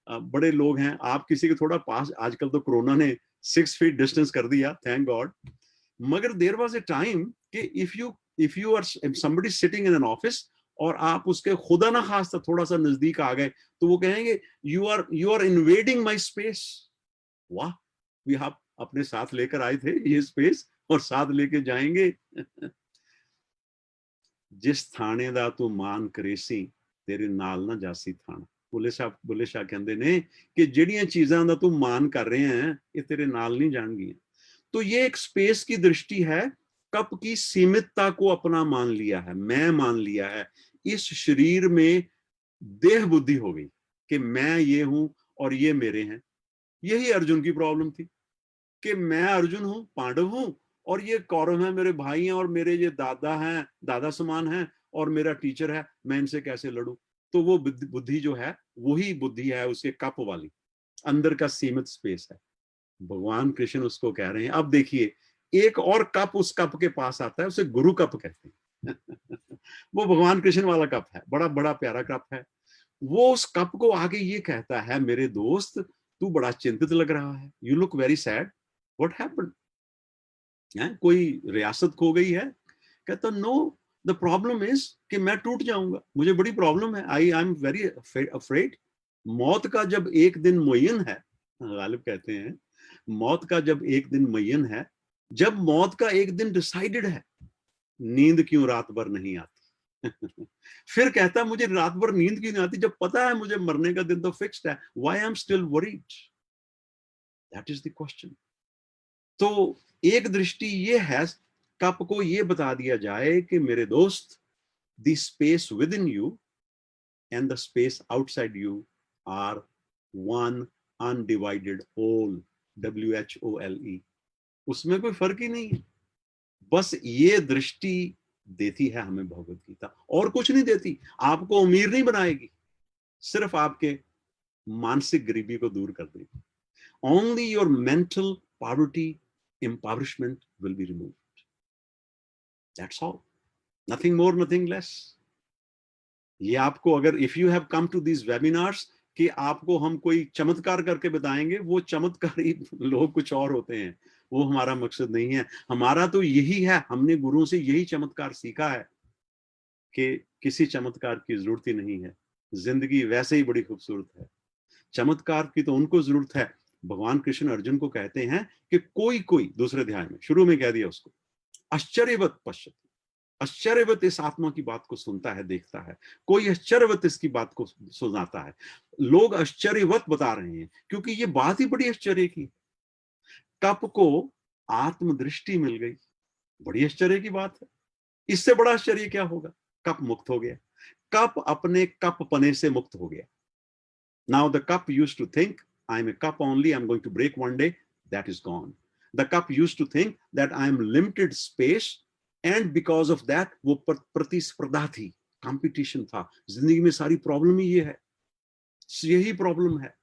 बड़े लोग हैं, आप किसी के थोड़ा पास, आजकल तो कोरोना ने 6 फीट डिस्टेंस कर दिया, थैंक गॉड। मगर देयर वाज ए टाइम कि if you are somebody sitting in an office और आप उसके खुदा ना खास्ता थोड़ा सा नजदीक आ गए तो वो कहेंगे you are invading my space. वाह, वी आप अपने साथ लेकर आए थे ये स्पेस और साथ लेके जाएंगे। जिस थाने दा तू मान करेसी तेरे नाल ना जासी थाना। बुले शाह कहते ने कि जिहड़ियां चीजां दा तू मान कर रहे हैं ये तेरे नाल नहीं जाणगियां। तो ये एक स्पेस की दृष्टि है। कप की सीमितता को अपना मान लिया है, मैं मान लिया है। इस शरीर में देह बुद्धि हो गई कि मैं ये हूं और ये मेरे हैं। यही अर्जुन की प्रॉब्लम थी कि मैं अर्जुन हूं, पांडव हूं, और ये कौरव है, मेरे भाई हैं और मेरे ये दादा हैं, दादा समान हैं, और मेरा टीचर है, मैं इनसे कैसे लड़ूं। तो वो बुद्धि जो है वही बुद्धि है उसके कप वाली, अंदर का सीमित स्पेस है। भगवान कृष्ण उसको कह रहे हैं। अब देखिए एक और कप उस कप के पास आता है, उसे गुरु कप कहते हैं। वो भगवान कृष्ण वाला कप है, बड़ा बड़ा प्यारा कप है। वो उस कप को आगे ये कहता है, मेरे दोस्त तू बड़ा चिंतित लग रहा है, you look very sad. What happened? कोई रियासत खो गई है? कहता नो, द प्रॉब्लम इज कि मैं टूट जाऊंगा, मुझे बड़ी प्रॉब्लम है, आई एम वेरी अफ्रेड। मौत का जब एक दिन मुय्यन है, गालिब कहते हैं मौत का जब एक दिन मुय्यन है, जब मौत का एक दिन डिसाइडेड है, नींद क्यों रात भर नहीं आती? फिर कहता मुझे रात भर नींद क्यों नहीं आती जब पता है मुझे मरने का दिन तो फिक्स्ड है, why I am still worried? That is the question. तो एक दृष्टि ये है, कप को ये बता दिया जाए कि मेरे दोस्त, the space within you and the space outside you are one undivided whole, WHOLE। उसमें कोई फर्क ही नहीं है। बस ये दृष्टि देती है हमें भगवत गीता, और कुछ नहीं देती। आपको अमीर नहीं बनाएगी, सिर्फ आपके मानसिक गरीबी को दूर कर देगी। Only your mental poverty, impoverishment will be removed. That's all. Nothing more, nothing less. ये आपको अगर if you have come to these webinars कि आपको हम कोई चमत्कार करके बताएंगे, वो चमत्कारी लोग कुछ और होते हैं, वो हमारा मकसद नहीं है। हमारा तो यही है, हमने गुरुओं से यही चमत्कार सीखा है कि किसी चमत्कार की जरूरत ही नहीं है, जिंदगी वैसे ही बड़ी खूबसूरत है। चमत्कार की तो उनको जरूरत है। भगवान कृष्ण अर्जुन को कहते हैं कि कोई कोई, दूसरे अध्याय में शुरू में कह दिया उसको, आश्चर्यवत पश्यति, आश्चर्यवत इस आत्मा की बात को सुनता है, देखता है, कोई आश्चर्यवत इसकी बात को सुनाता है। लोग आश्चर्यवत बता रहे हैं क्योंकि ये बात ही बड़ी आश्चर्य की। कप को आत्मदृष्टि मिल गई, बड़ी आश्चर्य की बात है। इससे बड़ा आश्चर्य क्या होगा? कप मुक्त हो गया, कप अपने कप पने से मुक्त हो गया। Now the cup used to think, I'm a cup only, I'm going to break one day, that is gone. The cup used to think that I'm limited space, and because of that वो प्रतिस्पर्धा थी, competition था। जिंदगी में सारी problem ही ये है, यही प्रॉब्लम है।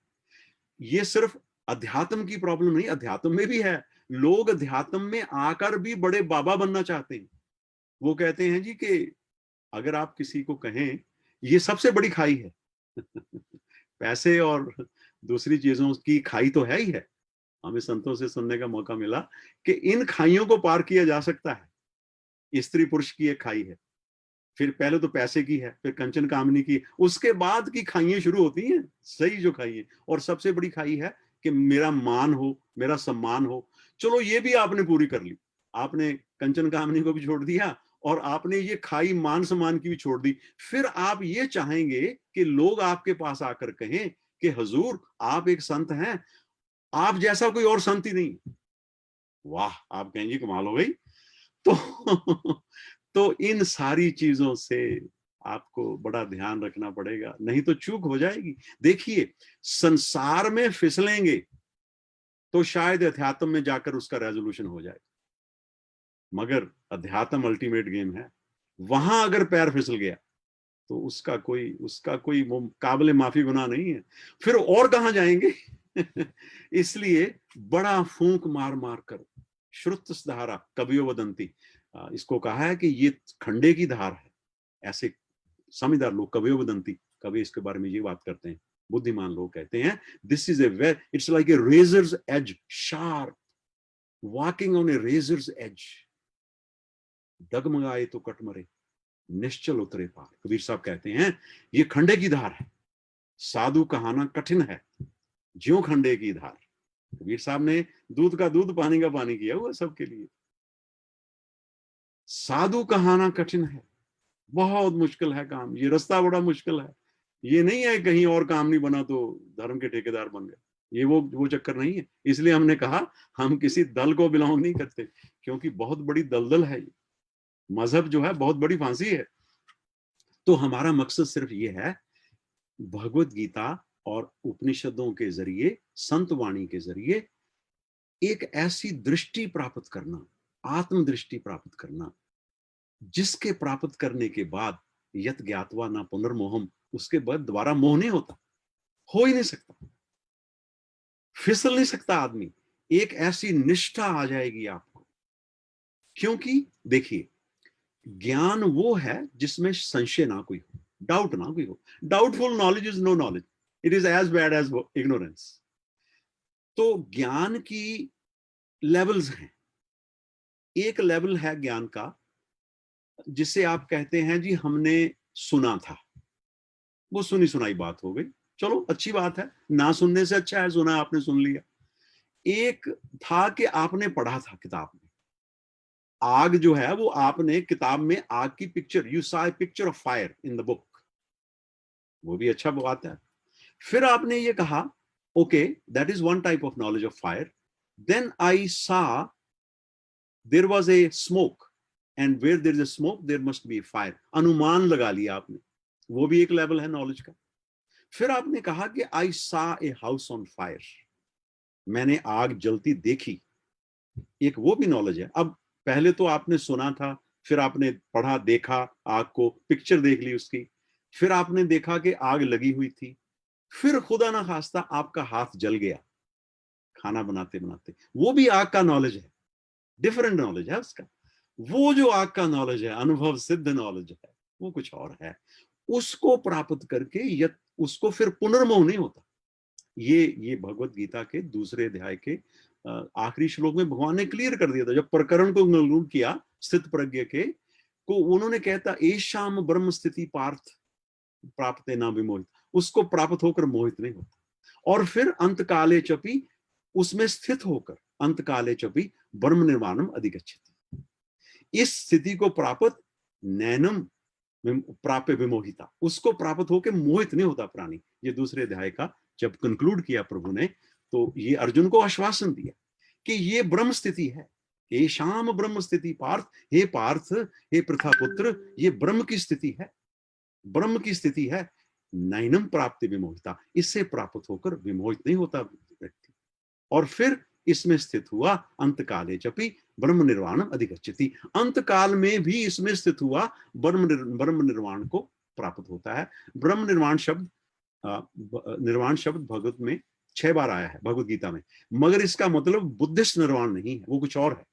ये सिर्फ अध्यात्म की प्रॉब्लम नहीं, अध्यात्म में भी है। लोग अध्यात्म में आकर भी बड़े बाबा बनना चाहते हैं। वो कहते हैं जी कि अगर आप किसी को कहें ये सबसे बड़ी खाई है पैसे और दूसरी चीजों की खाई तो है ही है। हमें संतों से सुनने का मौका मिला कि इन खाइयों को पार किया जा सकता है। स्त्री पुरुष की एक खाई है, फिर पहले तो पैसे की है, फिर कंचन कामनी की, उसके बाद की खाइयां शुरू होती हैं, सही जो खाई है। और सबसे बड़ी खाई है कि मेरा मान हो, मेरा सम्मान हो। चलो ये भी आपने पूरी कर ली, आपने कंचन कामनी को भी छोड़ दिया और आपने ये खाई मान सम्मान की भी छोड़ दी। फिर आप ये चाहेंगे कि लोग आपके पास आकर कहें कि हजूर आप एक संत हैं, आप जैसा कोई और संत ही नहीं। वाह, आप कहेंगे कमाल हो गई। तो तो इन सारी चीजों से आपको बड़ा ध्यान रखना पड़ेगा, नहीं तो चूक हो जाएगी। देखिए, संसार में फिसलेंगे तो शायद अध्यात्म में जाकर उसका रेजोल्यूशन हो जाए, मगर अध्यात्म अल्टीमेट गेम है। वहां अगर पैर फिसल गया तो उसका कोई काबिल माफी गुनाह नहीं है। फिर और कहां जाएंगे? इसलिए बड़ा फूंक मार मार कर, श्रुत धारा कवियो वदंती, इसको कहा है कि ये खंडे की धार है। ऐसे समझदार लोग कवियो वदंती, कवि इसके बारे में ये बात करते हैं, बुद्धिमान लोग कहते हैं this is a it's like a razor's edge, sharp, walking on a razor's edge, डगमगाए तो कट मरे, निश्चल उतरे पार। कबीर साहब कहते हैं ये खंडे की धार है, साधु कहाना कठिन है, ज्यों खंडे की धार। कबीर साहब ने दूध का दूध पानी का पानी किया हुआ सबके लिए। साधु कहाना कठिन है, बहुत मुश्किल है काम, ये रास्ता बड़ा मुश्किल है। ये नहीं है कहीं और काम नहीं बना तो धर्म के ठेकेदार बन गए, ये वो चक्कर नहीं है। इसलिए हमने कहा हम किसी दल को बिलोंग नहीं करते, क्योंकि बहुत बड़ी दलदल है ये, मजहब जो है बहुत बड़ी फांसी है। तो हमारा मकसद सिर्फ ये है, भगवत गीता और उपनिषदों के जरिए, संत वाणी के जरिए एक ऐसी दृष्टि प्राप्त करना, आत्मदृष्टि प्राप्त करना, जिसके प्राप्त करने के बाद यत ज्ञातवा ना पुनर्मोहम, उसके बाद दोबारा मोह नहीं होता, हो ही नहीं सकता, फिसल नहीं सकता आदमी। एक ऐसी निष्ठा आ जाएगी आपको। क्योंकि देखिए, ज्ञान वो है जिसमें संशय ना कोई हो, डाउट ना कोई हो। Doubtful knowledge is no knowledge, it is as bad as ignorance. तो ज्ञान की लेवल्स हैं। एक लेवल है ज्ञान का जिसे आप कहते हैं जी हमने सुना था, वो सुनी सुनाई बात हो गई, चलो अच्छी बात है, ना सुनने से अच्छा है सुना, आपने सुन लिया। एक था कि आपने पढ़ा था किताब में, आग जो है वो आपने किताब में आग की picture, you saw a picture of fire in the book, वो भी अच्छा बात है। फिर आपने ये कहा okay that is one type of knowledge of fire, then I saw there was a smoke and where there is a smoke there must be fire, अनुमान लगा लिया आपने, वो भी एक लेवल है नॉलेज का। फिर आपने कहा कि आई सा ए हाउस ऑन फायर, मैंने आग जलती देखी, एक वो भी नॉलेज है। अब पहले तो आपने सुना था, फिर आपने पढ़ा, देखा, आग को पिक्चर देख ली उसकी, फिर आपने देखा कि आग लगी हुई थी, फिर खुदा ना खास्ता आपका हाथ जल गया खाना बनाते बनाते, वो भी आग का नॉलेज है, डिफरेंट नॉलेज है उसका। वो जो आग का नॉलेज है, अनुभव सिद्ध नॉलेज है, वो कुछ और है। उसको प्राप्त करके उसको फिर पुनर्मोह नहीं होता। ये भगवत गीता के दूसरे अध्याय के आखिरी श्लोक में भगवान ने क्लियर कर दिया था, जब प्रकरण को निरूपण किया स्थित प्रज्ञ के को, उन्होंने कहता एशाम ब्रह्म स्थिति पार्थ प्राप्त ना विमोहित, उसको प्राप्त होकर मोहित नहीं होता। और फिर अंत काले चपी, उसमें स्थित होकर अंत काले चपी ब्रह्म निर्वाणम अधिगच्छति, इस स्थिति को प्राप्त नैनम प्राप्य विमोहिता, उसको प्राप्त होकर मोहित नहीं होता प्राणी। ये दूसरे अध्याय का जब कंक्लूड किया प्रभु ने, तो ये अर्जुन को आश्वासन दिया कि ये ब्रह्म स्थिति है, हे शाम ब्रह्म स्थिति पार्थ, हे पार्थ, हे प्रथा पुत्र, ये ब्रह्म की स्थिति है, ब्रह्म की स्थिति है। नैनम प्राप्ति विमोहिता, इससे प्राप्त होकर विमोहित नहीं होता व्यक्ति। और फिर इसमें स्थित हुआ अंत काले चपी ब्रह्म निर्वाण अधिगच्छति, अंत काल में भी इसमें स्थित हुआ ब्रह्म निर्वाण को प्राप्त होता है। ब्रह्म निर्वाण शब्द निर्वाण शब्द भगवत में 6 बार आया है, भगवत गीता में, मगर इसका मतलब बुद्धिस्ट निर्वाण नहीं है, वो कुछ और है,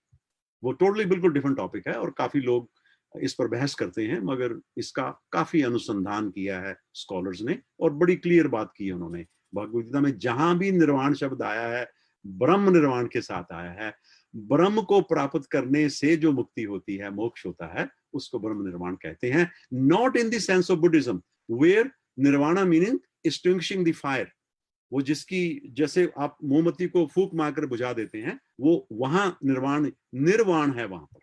वो टोटली बिल्कुल डिफरेंट टॉपिक है। और काफी लोग इस पर बहस करते हैं, मगर इसका काफी अनुसंधान किया है स्कॉलर्स ने और बड़ी क्लियर बात की है उन्होंने। भगवत गीता में जहां भी निर्वाण शब्द आया है, ब्रह्म निर्वाण के साथ आया है। ब्रह्म को प्राप्त करने से जो मुक्ति होती है, मोक्ष होता है, उसको ब्रह्म निर्वाण कहते हैं। Not in the sense of Buddhism where nirvana meaning extinguishing the fire, वो जिसकी जैसे आप मोमबत्ती को फूंक मारकर बुझा देते हैं, वो वहां निर्वाण है वहां पर।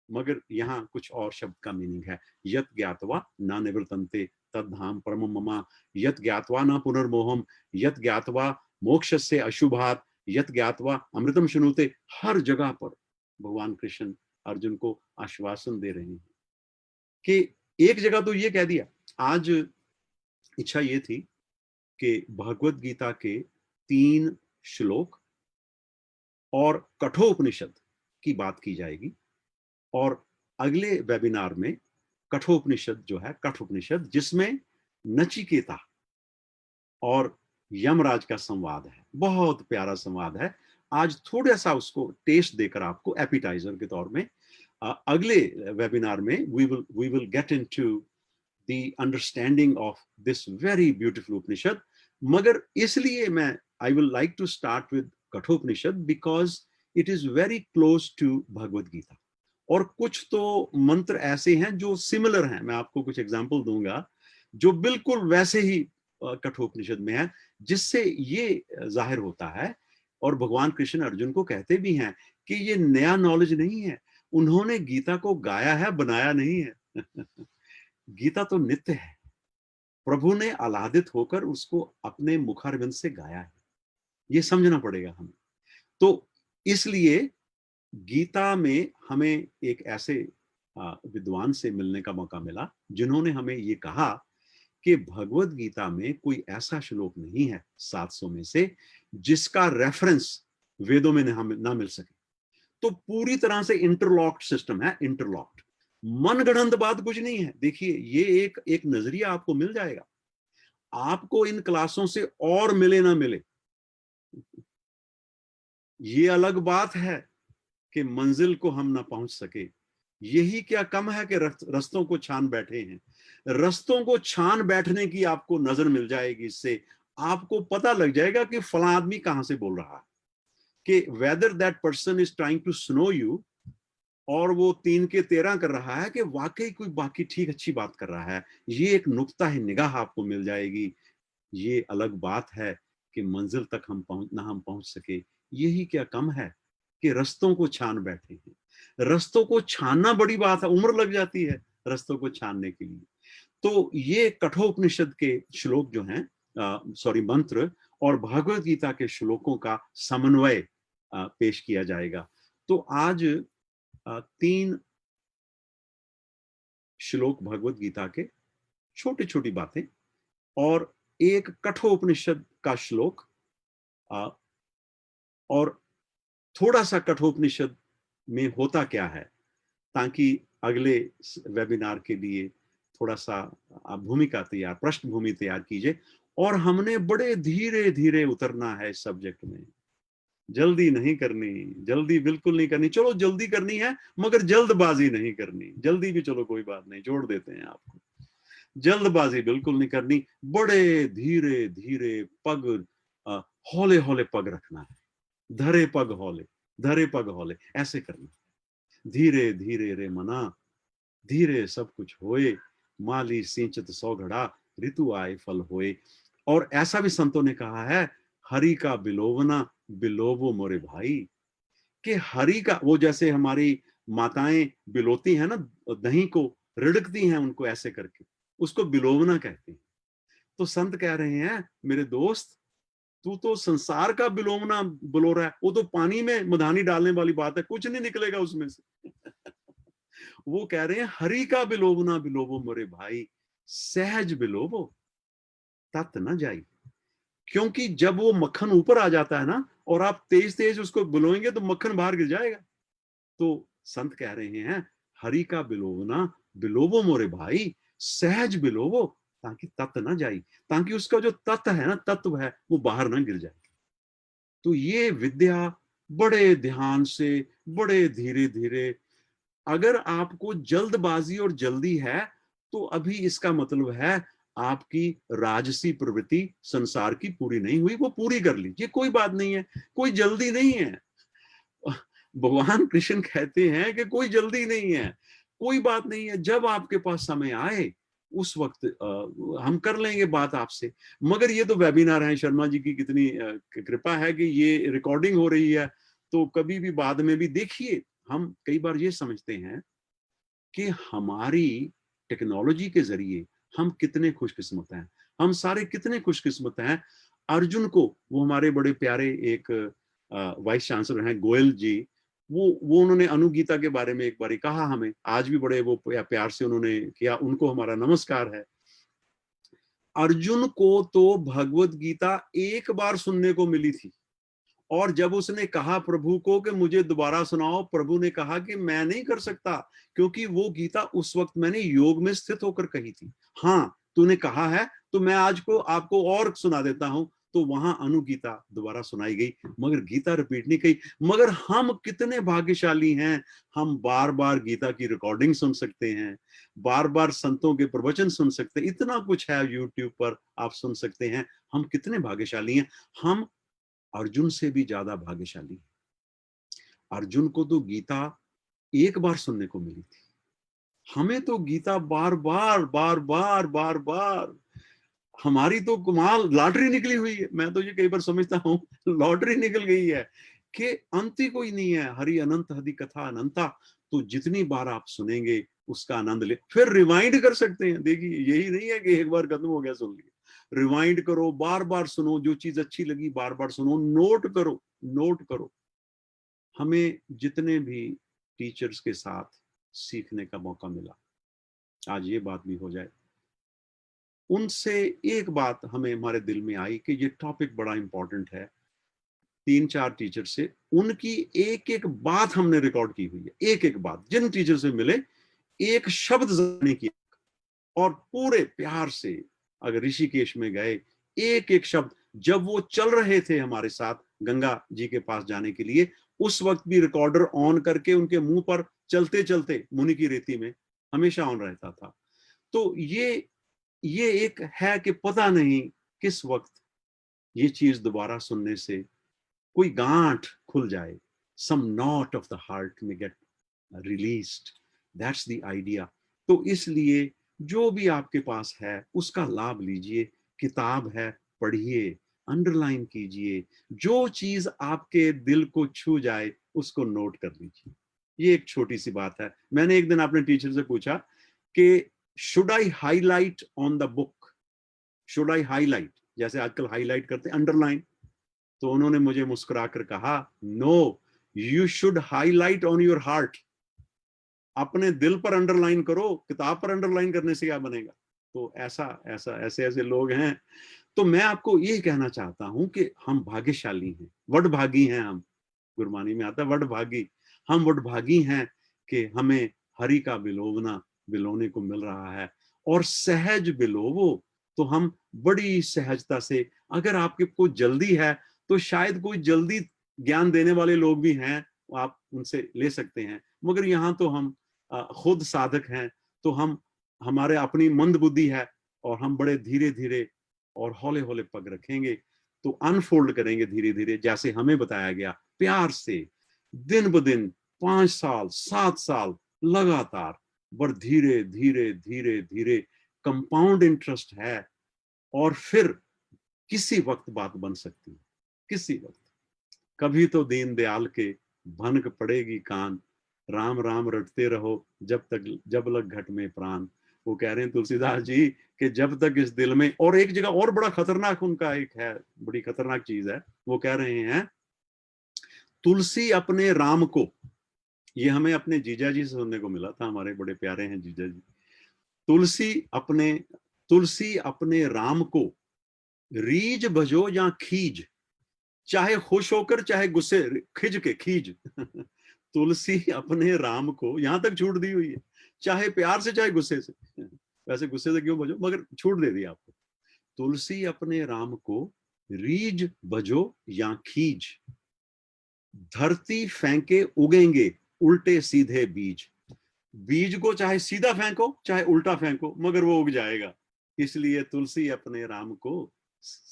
मगर यहाँ कुछ और शब्द का मीनिंग है, यत ज्ञातवा ना निवृतन्ते तद्धाम परम ममा, यत ज्ञातवा ना पुनर्मोहम, यत ज्ञातवा मोक्षस्य अशुभात, यत ज्ञातवा अमृतम शुनुते। हर जगह पर भगवान कृष्ण अर्जुन को आश्वासन दे रहे हैं कि एक जगह तो ये कह दिया, आज इच्छा ये थी कि भगवत गीता के 3 श्लोक और कठोपनिषद की बात की जाएगी, और अगले वेबिनार में कठोपनिषद जो है, कठोपनिषद जिसमें नचिकेता और यमराज का संवाद है, बहुत प्यारा संवाद है। आज थोड़ा सा उसको टेस्ट देकर आपको एपिटाइजर के तौर में, अगले वेबिनार में we will get into the understanding of this very beautiful Upanishad. मगर इसलिए मैं I will like to start with Kathopanishad because it is very close to Bhagavad Gita, और कुछ तो मंत्र ऐसे हैं जो सिमिलर हैं, मैं आपको कुछ एग्जांपल दूंगा जो बिल्कुल वैसे ही कठोपनिषद में है, जिससे ये जाहिर होता है। और भगवान कृष्ण अर्जुन को कहते भी हैं कि ये नया नॉलेज नहीं है, उन्होंने गीता को गाया है, बनाया नहीं है। गीता तो नित्य है, प्रभु ने आह्लादित होकर उसको अपने मुखारविंद से गाया है, ये समझना पड़ेगा हमें। तो इसलिए गीता में हमें एक ऐसे विद्वान से मिलने का मौका मिला जिन्होंने हमें ये कहा कि भगवत गीता में कोई ऐसा श्लोक नहीं है 700 में से जिसका रेफरेंस वेदों में ना मिल सके। तो पूरी तरह से इंटरलॉक्ड सिस्टम है, इंटरलॉक्ड, मनगढ़ंत बात कुछ नहीं है। देखिए ये एक नजरिया आपको मिल जाएगा, आपको इन क्लासों से और मिले ना मिले, ये अलग बात है कि मंजिल को हम ना पहुंच सके, यही क्या कम है कि रस्तों को छान बैठे हैं। रस्तों को छान बैठने की आपको नजर मिल जाएगी, इससे आपको पता लग जाएगा कि फला आदमी कहां से बोल रहा है। कि whether that person is trying to snow you और वो 3 के 13 कर रहा है कि वाकई कोई बाकी ठीक अच्छी बात कर रहा है, ये एक नुक्ता है निगाह आपको मिल जाएगी। ये अलग बात है कि मंजिल तक हम पहुंच सके, यही क्या कम है कि रस्तों को छान बैठे हैं। रस्तों को छानना बड़ी बात है, उम्र लग जाती है रस्तों को छानने के लिए। तो ये कठोपनिषद के श्लोक जो हैं, मंत्र और भगवत गीता के श्लोकों का समन्वय पेश किया जाएगा। तो आज 3 श्लोक भगवत गीता के, छोटी छोटी बातें, और एक कठोपनिषद का श्लोक, और थोड़ा सा कठोपनिषद में होता क्या है, ताकि अगले वेबिनार के लिए थोड़ा सा भूमिका तैयार, पृष्ठभूमि तैयार कीजिए। और हमने बड़े धीरे धीरे उतरना है इस सब्जेक्ट में, जल्दी नहीं करनी, जल्दी बिल्कुल नहीं करनी। चलो जल्दी करनी है मगर जल्दबाजी नहीं करनी। जल्दी भी चलो कोई बात नहीं, जोड़ देते हैं आपको। जल्दबाजी बिल्कुल नहीं करनी, बड़े धीरे धीरे पग, हौले हौले पग रखना है, धरे पग हौले, धरे पग हौले, ऐसे करना। धीरे धीरे रे मना, धीरे सब कुछ होए, माली सिंचित सौ घड़ा, ऋतु आए फल होए। और ऐसा भी संतों ने कहा है, हरि का बिलोवना बिलोवो मोरे भाई, कि हरि का, वो जैसे हमारी माताएं बिलोती हैं ना दही को, रिड़कती हैं उनको ऐसे करके, उसको बिलोवना कहते हैं। तो संत कह रहे हैं मेरे दोस्त, तू तो संसार का बिलोवना बिलो रहा है, वो तो पानी में मधानी डालने वाली बात है, कुछ नहीं निकलेगा उसमें से। वो कह रहे हैं हरि का बिलोवना बिलोवो मोरे भाई, सहज बिलोवो तत न जाई। क्योंकि जब वो मक्खन ऊपर आ जाता है ना, और आप तेज तेज उसको बिलोएंगे तो मक्खन बाहर गिर जाएगा। तो संत कह रहे हैं हरि का बिलोवना बिलोवो मोरे भाई, सहज बिलोवो ताकि तत् न जाई, ताकि उसका जो तत्व है ना, तत्व है, वो बाहर ना गिर जाए। तो ये विद्या बड़े ध्यान से, बड़े धीरे धीरे, अगर आपको जल्दबाजी और जल्दी है तो अभी इसका मतलब है आपकी राजसी प्रवृत्ति संसार की पूरी नहीं हुई, वो पूरी कर लीजिए, कोई बात नहीं है, कोई जल्दी नहीं है। भगवान कृष्ण कहते हैं कि कोई जल्दी नहीं है, कोई बात नहीं है, जब आपके पास समय आए उस वक्त हम कर लेंगे बात आपसे। मगर ये तो वेबिनार है, शर्मा जी की कितनी कृपा है कि ये रिकॉर्डिंग हो रही है, तो कभी भी बाद में भी देखिए। हम कई बार ये समझते हैं कि हमारी टेक्नोलॉजी के जरिए हम कितने खुशकिस्मत हैं, हम सारे कितने खुशकिस्मत हैं। अर्जुन को, वो हमारे बड़े प्यारे एक वाइस चांसलर हैं गोयल जी, वो उन्होंने अनुगीता के बारे में एक बार कहा हमें, आज भी बड़े वो प्यार से उन्होंने किया, उनको हमारा नमस्कार है। अर्जुन को तो भगवत गीता एक बार सुनने को मिली थी, और जब उसने कहा प्रभु को कि मुझे दोबारा सुनाओ, प्रभु ने कहा कि मैं नहीं कर सकता, क्योंकि वो गीता उस वक्त मैंने योग में स्थित होकर कही थी। हाँ, तूने कहा है तो मैं आज को आपको और सुना देता हूं। तो वहां अनुगीता दोबारा सुनाई गई, मगर गीता रिपीट नहीं कही। मगर हम कितने भाग्यशाली हैं, हम बार बार गीता की रिकॉर्डिंग सुन सकते हैं, बार बार संतों के प्रवचन सुन सकते हैं, इतना कुछ है यूट्यूब पर, आप सुन सकते हैं। हम कितने भाग्यशाली हैं। हम अर्जुन से भी ज्यादा भाग्यशाली। अर्जुन को तो गीता एक बार सुनने को मिली थी, हमें तो गीता बार बार बार बार बार बार। हमारी तो कमाल लॉटरी निकली हुई है। मैं तो ये कई बार समझता हूँ लॉटरी निकल गई है कि अंत ही कोई नहीं है। हरि अनंत हरि कथा अनंता, तो जितनी बार आप सुनेंगे उसका आनंद ले, फिर रिवाइंड कर सकते हैं। देखिए, यही नहीं है कि एक बार खत्म हो गया सुन लिया, रिवाइंड करो, बार बार सुनो, जो चीज अच्छी लगी बार बार सुनो, नोट करो, नोट करो। हमें जितने भी टीचर्स के साथ सीखने का मौका मिला, आज ये बात भी हो जाए, उनसे एक बात हमें हमारे दिल में आई कि ये टॉपिक बड़ा इंपॉर्टेंट है। 3-4 टीचर से उनकी एक एक बात हमने रिकॉर्ड की हुई है, एक एक बात, जिन टीचर से मिले एक शब्द जाने की, और पूरे प्यार से अगर ऋषिकेश में गए, एक एक शब्द, जब वो चल रहे थे हमारे साथ गंगा जी के पास जाने के लिए, उस वक्त भी रिकॉर्डर ऑन करके उनके मुंह पर चलते चलते मुनि की रेती में हमेशा ऑन रहता था। तो ये एक है कि पता नहीं किस वक्त ये चीज दोबारा सुनने से कोई गांठ खुल जाए, some knot of the heart may get released. That's the idea. तो इसलिए जो भी आपके पास है उसका लाभ लीजिए, किताब है पढ़िए, अंडरलाइन कीजिए, जो चीज आपके दिल को छू जाए उसको नोट कर लीजिए। ये एक छोटी सी बात है। मैंने एक दिन अपने टीचर से पूछा कि should I highlight on the book, should I highlight, जैसे आजकल हाईलाइट करते हैं अंडरलाइन, तो उन्होंने मुझे मुस्कुराकर कहा, no, you should highlight on your heart. अपने दिल पर अंडरलाइन करो, किताब पर अंडरलाइन करने से क्या बनेगा। तो ऐसे ऐसे लोग हैं। तो मैं आपको ये कहना चाहता हूं कि हम भाग्यशाली हैं, वडभागी हैं हम। गुरबानी में आता है वडभागी, हम वडभागी हैं कि हमें हरि का बिलोवना बिलोने को मिल रहा है। और सहज बिलोवो, तो हम बड़ी सहजता से, अगर आपके को जल्दी है तो शायद कोई जल्दी ज्ञान देने वाले लोग भी हैं, आप उनसे ले सकते हैं, मगर यहाँ तो हम खुद साधक हैं, तो हम, हमारे अपनी मंद बुद्धि है और हम बड़े धीरे धीरे और हौले हौले पग रखेंगे, तो अनफोल्ड करेंगे धीरे धीरे, जैसे हमें बताया गया, प्यार से दिन ब दिन 5 साल 7 साल लगातार, पर धीरे धीरे धीरे धीरे कंपाउंड इंटरेस्ट है, और फिर किसी वक्त बात बन सकती है, किसी वक्त। कभी तो दीन दयाल के भनक पड़ेगी कान, राम राम रटते रहो जब लग घट में प्राण। वो कह रहे हैं तुलसीदास जी कि जब तक इस दिल में, और एक जगह और बड़ा खतरनाक उनका एक है, बड़ी खतरनाक चीज है, वो कह रहे हैं तुलसी अपने राम को, ये हमें अपने जीजा जी से सुनने को मिला था, हमारे बड़े प्यारे हैं जीजा जी, तुलसी अपने राम को रीज भजो या खीज, चाहे खुश होकर चाहे गुस्से, खिज के खीज तुलसी अपने राम को, यहां तक छूट दी हुई है, चाहे प्यार से चाहे गुस्से से, वैसे गुस्से से क्यों भजो, मगर छूट दे दी आपको, तुलसी अपने राम को रीज भजो या खीज, धरती फेंके उगेंगे उल्टे सीधे बीज, बीज को चाहे सीधा फेंको चाहे उल्टा फेंको मगर वो उग जाएगा। इसलिए तुलसी अपने राम को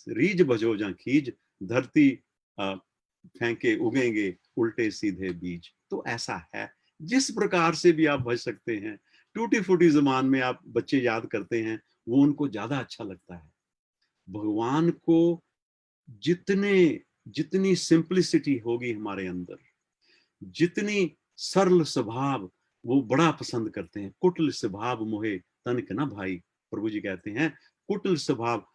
रीज भजो या खीज, धरती फेंके उगेंगे उल्टे सीधे बीज। तो ऐसा है, जिस प्रकार से भी आप भज सकते हैं, टूटी फूटी जुबान में आप बच्चे याद करते हैं, वो उनको ज्यादा अच्छा लगता है। भगवान को जितनी सिंप्लिसिटी होगी हमारे अंदर, जितनी सरल स्वभाव, वो बड़ा पसंद करते हैं। कुटिल स्वभाव मोहे तनिक ना भाई, प्रभु जी कहते हैं कुटिल स्वभाव,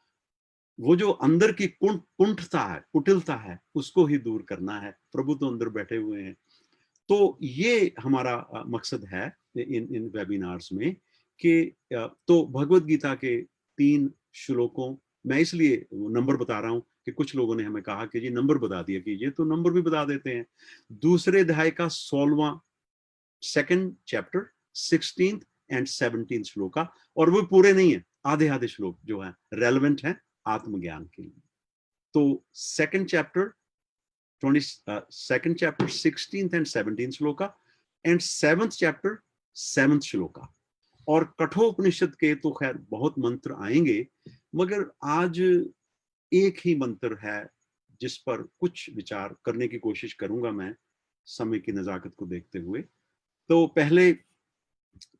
वो जो अंदर की कुंठता है, कुटिलता है, उसको ही दूर करना है। प्रभु तो अंदर बैठे हुए हैं। तो ये हमारा मकसद है इन वेबिनार्स में कि तो भगवत गीता के 3 श्लोकों, मैं इसलिए नंबर बता रहा हूं कि कुछ लोगों ने हमें कहा कि जी नंबर बता दिया कीजिए, तो नंबर भी बता देते हैं। दूसरे अध्याय का 16वां, 2nd chapter 16th and 17th shloka, और वो पूरे नहीं है, आधे आधे श्लोक जो है रेलेवेंट है आत्मज्ञान के लिए। तो 2nd chapter 16th and 17th shloka and 7th chapter 7th shloka. और कठोपनिषद के तो खैर बहुत मंत्र आएंगे, मगर आज एक ही मंत्र है जिस पर कुछ विचार करने की कोशिश करूंगा मैं, समय की नजाकत को देखते हुए। तो पहले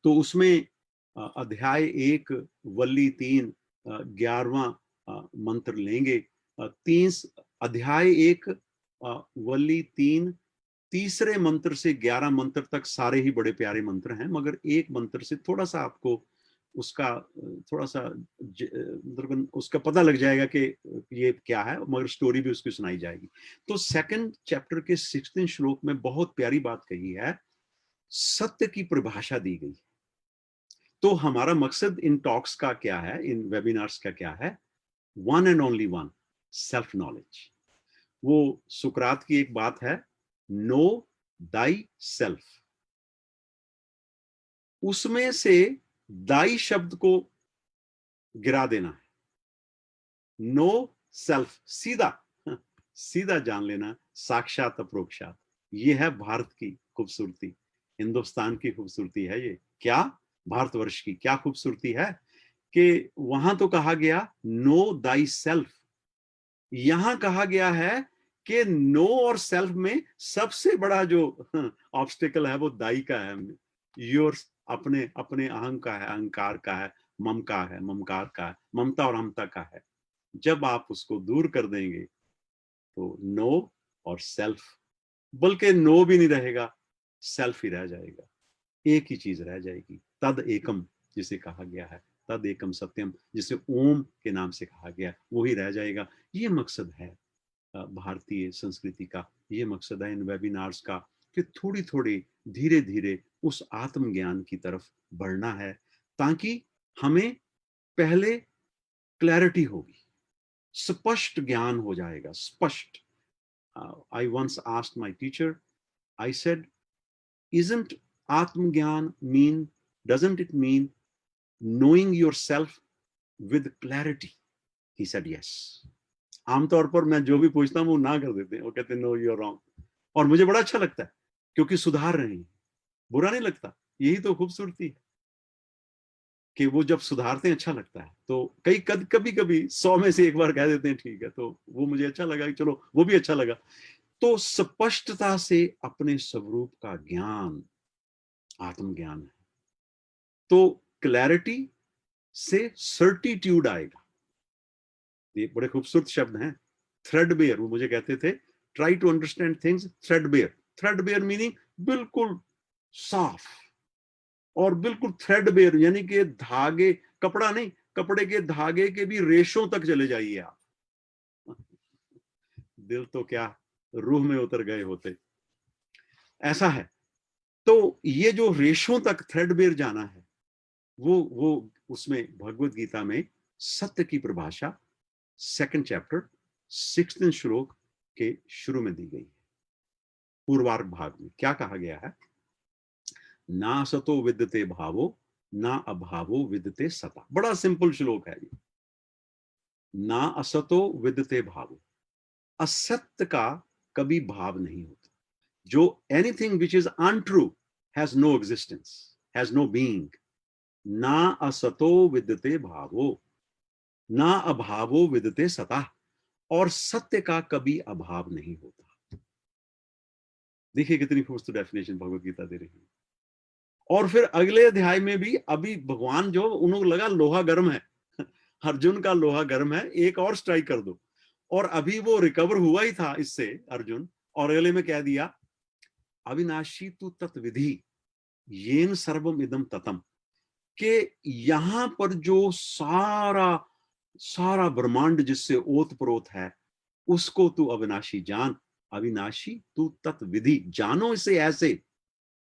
तो उसमें अध्याय 1 वल्ली 3 11वां मंत्र लेंगे। अध्याय 1 वल्ली 3 तीसरे मंत्र से 11 मंत्र तक सारे ही बड़े प्यारे मंत्र हैं, मगर एक मंत्र से थोड़ा सा आपको उसका थोड़ा सा मतलब उसका पता लग जाएगा कि ये क्या है, मगर स्टोरी भी उसकी सुनाई जाएगी। तो 2nd चैप्टर के 16 श्लोक में बहुत प्यारी बात कही है, सत्य की परिभाषा दी गई। तो हमारा मकसद इन टॉक्स का क्या है, इन वेबिनार्स का क्या है? One and only one, self knowledge. वो सुकरात की एक बात है, नो दाई सेल्फ, उसमें से दाई शब्द को गिरा देना है। नो सेल्फ, सीधा जान लेना, साक्षात अप्रोक्षात। ये है भारत की खूबसूरती, हिंदुस्तान की खूबसूरती है ये। क्या भारतवर्ष की क्या खूबसूरती है कि वहां तो कहा गया नो दाई सेल्फ, यहां कहा गया है कि नो और सेल्फ में सबसे बड़ा जो ऑब्स्टिकल है वो दाई का है, योर अपने अपने अहम का है, अहंकार का है, ममकार का है, ममता और अहमता का है। जब आप उसको दूर कर देंगे तो नो और सेल्फ, बल्कि नो भी नहीं रहेगा, सेल्फ ही रह जाएगा, एक ही चीज रह जाएगी, तद एकम जिसे कहा गया है, तद एकम सत्यम जिसे ओम के नाम से कहा गया, वही रह जाएगा। ये मकसद है भारतीय संस्कृति का, ये मकसद है इन वेबिनार्स का, कि थोड़ी थोड़ी धीरे धीरे उस आत्मज्ञान की तरफ बढ़ना है, ताकि हमें पहले क्लैरिटी होगी, स्पष्ट ज्ञान हो जाएगा, स्पष्ट। I once asked my teacher, I said, isn't Atmagyan doesn't it mean knowing yourself with clarity? He said, yes. आमतौर पर मैं जो भी पूछता हूँ वो ना कर देते हैं, वो कहते हैं नो यू आर रॉन्ग, और मुझे बड़ा अच्छा लगता है क्योंकि सुधार रहे हैं, बुरा नहीं लगता। यही तो खूबसूरती है कि वो जब सुधारते हैं अच्छा लगता है। तो कभी कभी 100 में से एक बार कह देते हैं ठीक है, तो वो मुझे अच्छा लगा, चलो वो भी अच्छा लगा। तो स्पष्टता से अपने स्वरूप का ज्ञान आत्मज्ञान है। तो क्लैरिटी से सर्टिट्यूड आएगा। ये बड़े खूबसूरत शब्द हैं, थ्रेडबेयर। वो मुझे कहते थे try to understand things threadbare. Threadbare meaning बिल्कुल साफ और बिल्कुल थ्रेडबेयर, यानी कि धागे, कपड़ा नहीं, कपड़े के धागे के भी रेशों तक चले जाइए आप। दिल तो क्या रूह में उतर गए होते, ऐसा है। तो ये जो रेशों तक थ्रेडबेयर जाना है, वो उसमें भगवत गीता में सत्य की परिभाषा 2nd चैप्टर 6th श्लोक के शुरू में दी गई है। पूर्वार्ध भाग में क्या कहा गया है? ना सतो विद्यते भावो ना अभावो विद्यते सता। बड़ा सिंपल श्लोक है ये। ना असतो विद्यते भावो, असत्य का कभी भाव नहीं होता। जो anything which is untrue has no existence, has no being. ना असतो विद्यते भावो ना अभावो विद्यते सता, और सत्य का कभी अभाव नहीं होता। देखिए कितनी खूबसूरत डेफिनेशन भगवत गीता दे रही है। और फिर अगले अध्याय में भी अभी भगवान जो उनको लगा लोहा गर्म है, अर्जुन का लोहा गर्म है, एक और स्ट्राइक कर दो। और अभी वो रिकवर हुआ ही था इससे अर्जुन, और अगले में कह दिया अविनाशी तु तत्विधि येन सर्वम इदम ततम, के यहां पर जो सारा ब्रह्मांड जिससे ओत प्रोत है उसको तू अविनाशी जान। अविनाशी तू तत्विधि, जानो इसे ऐसे,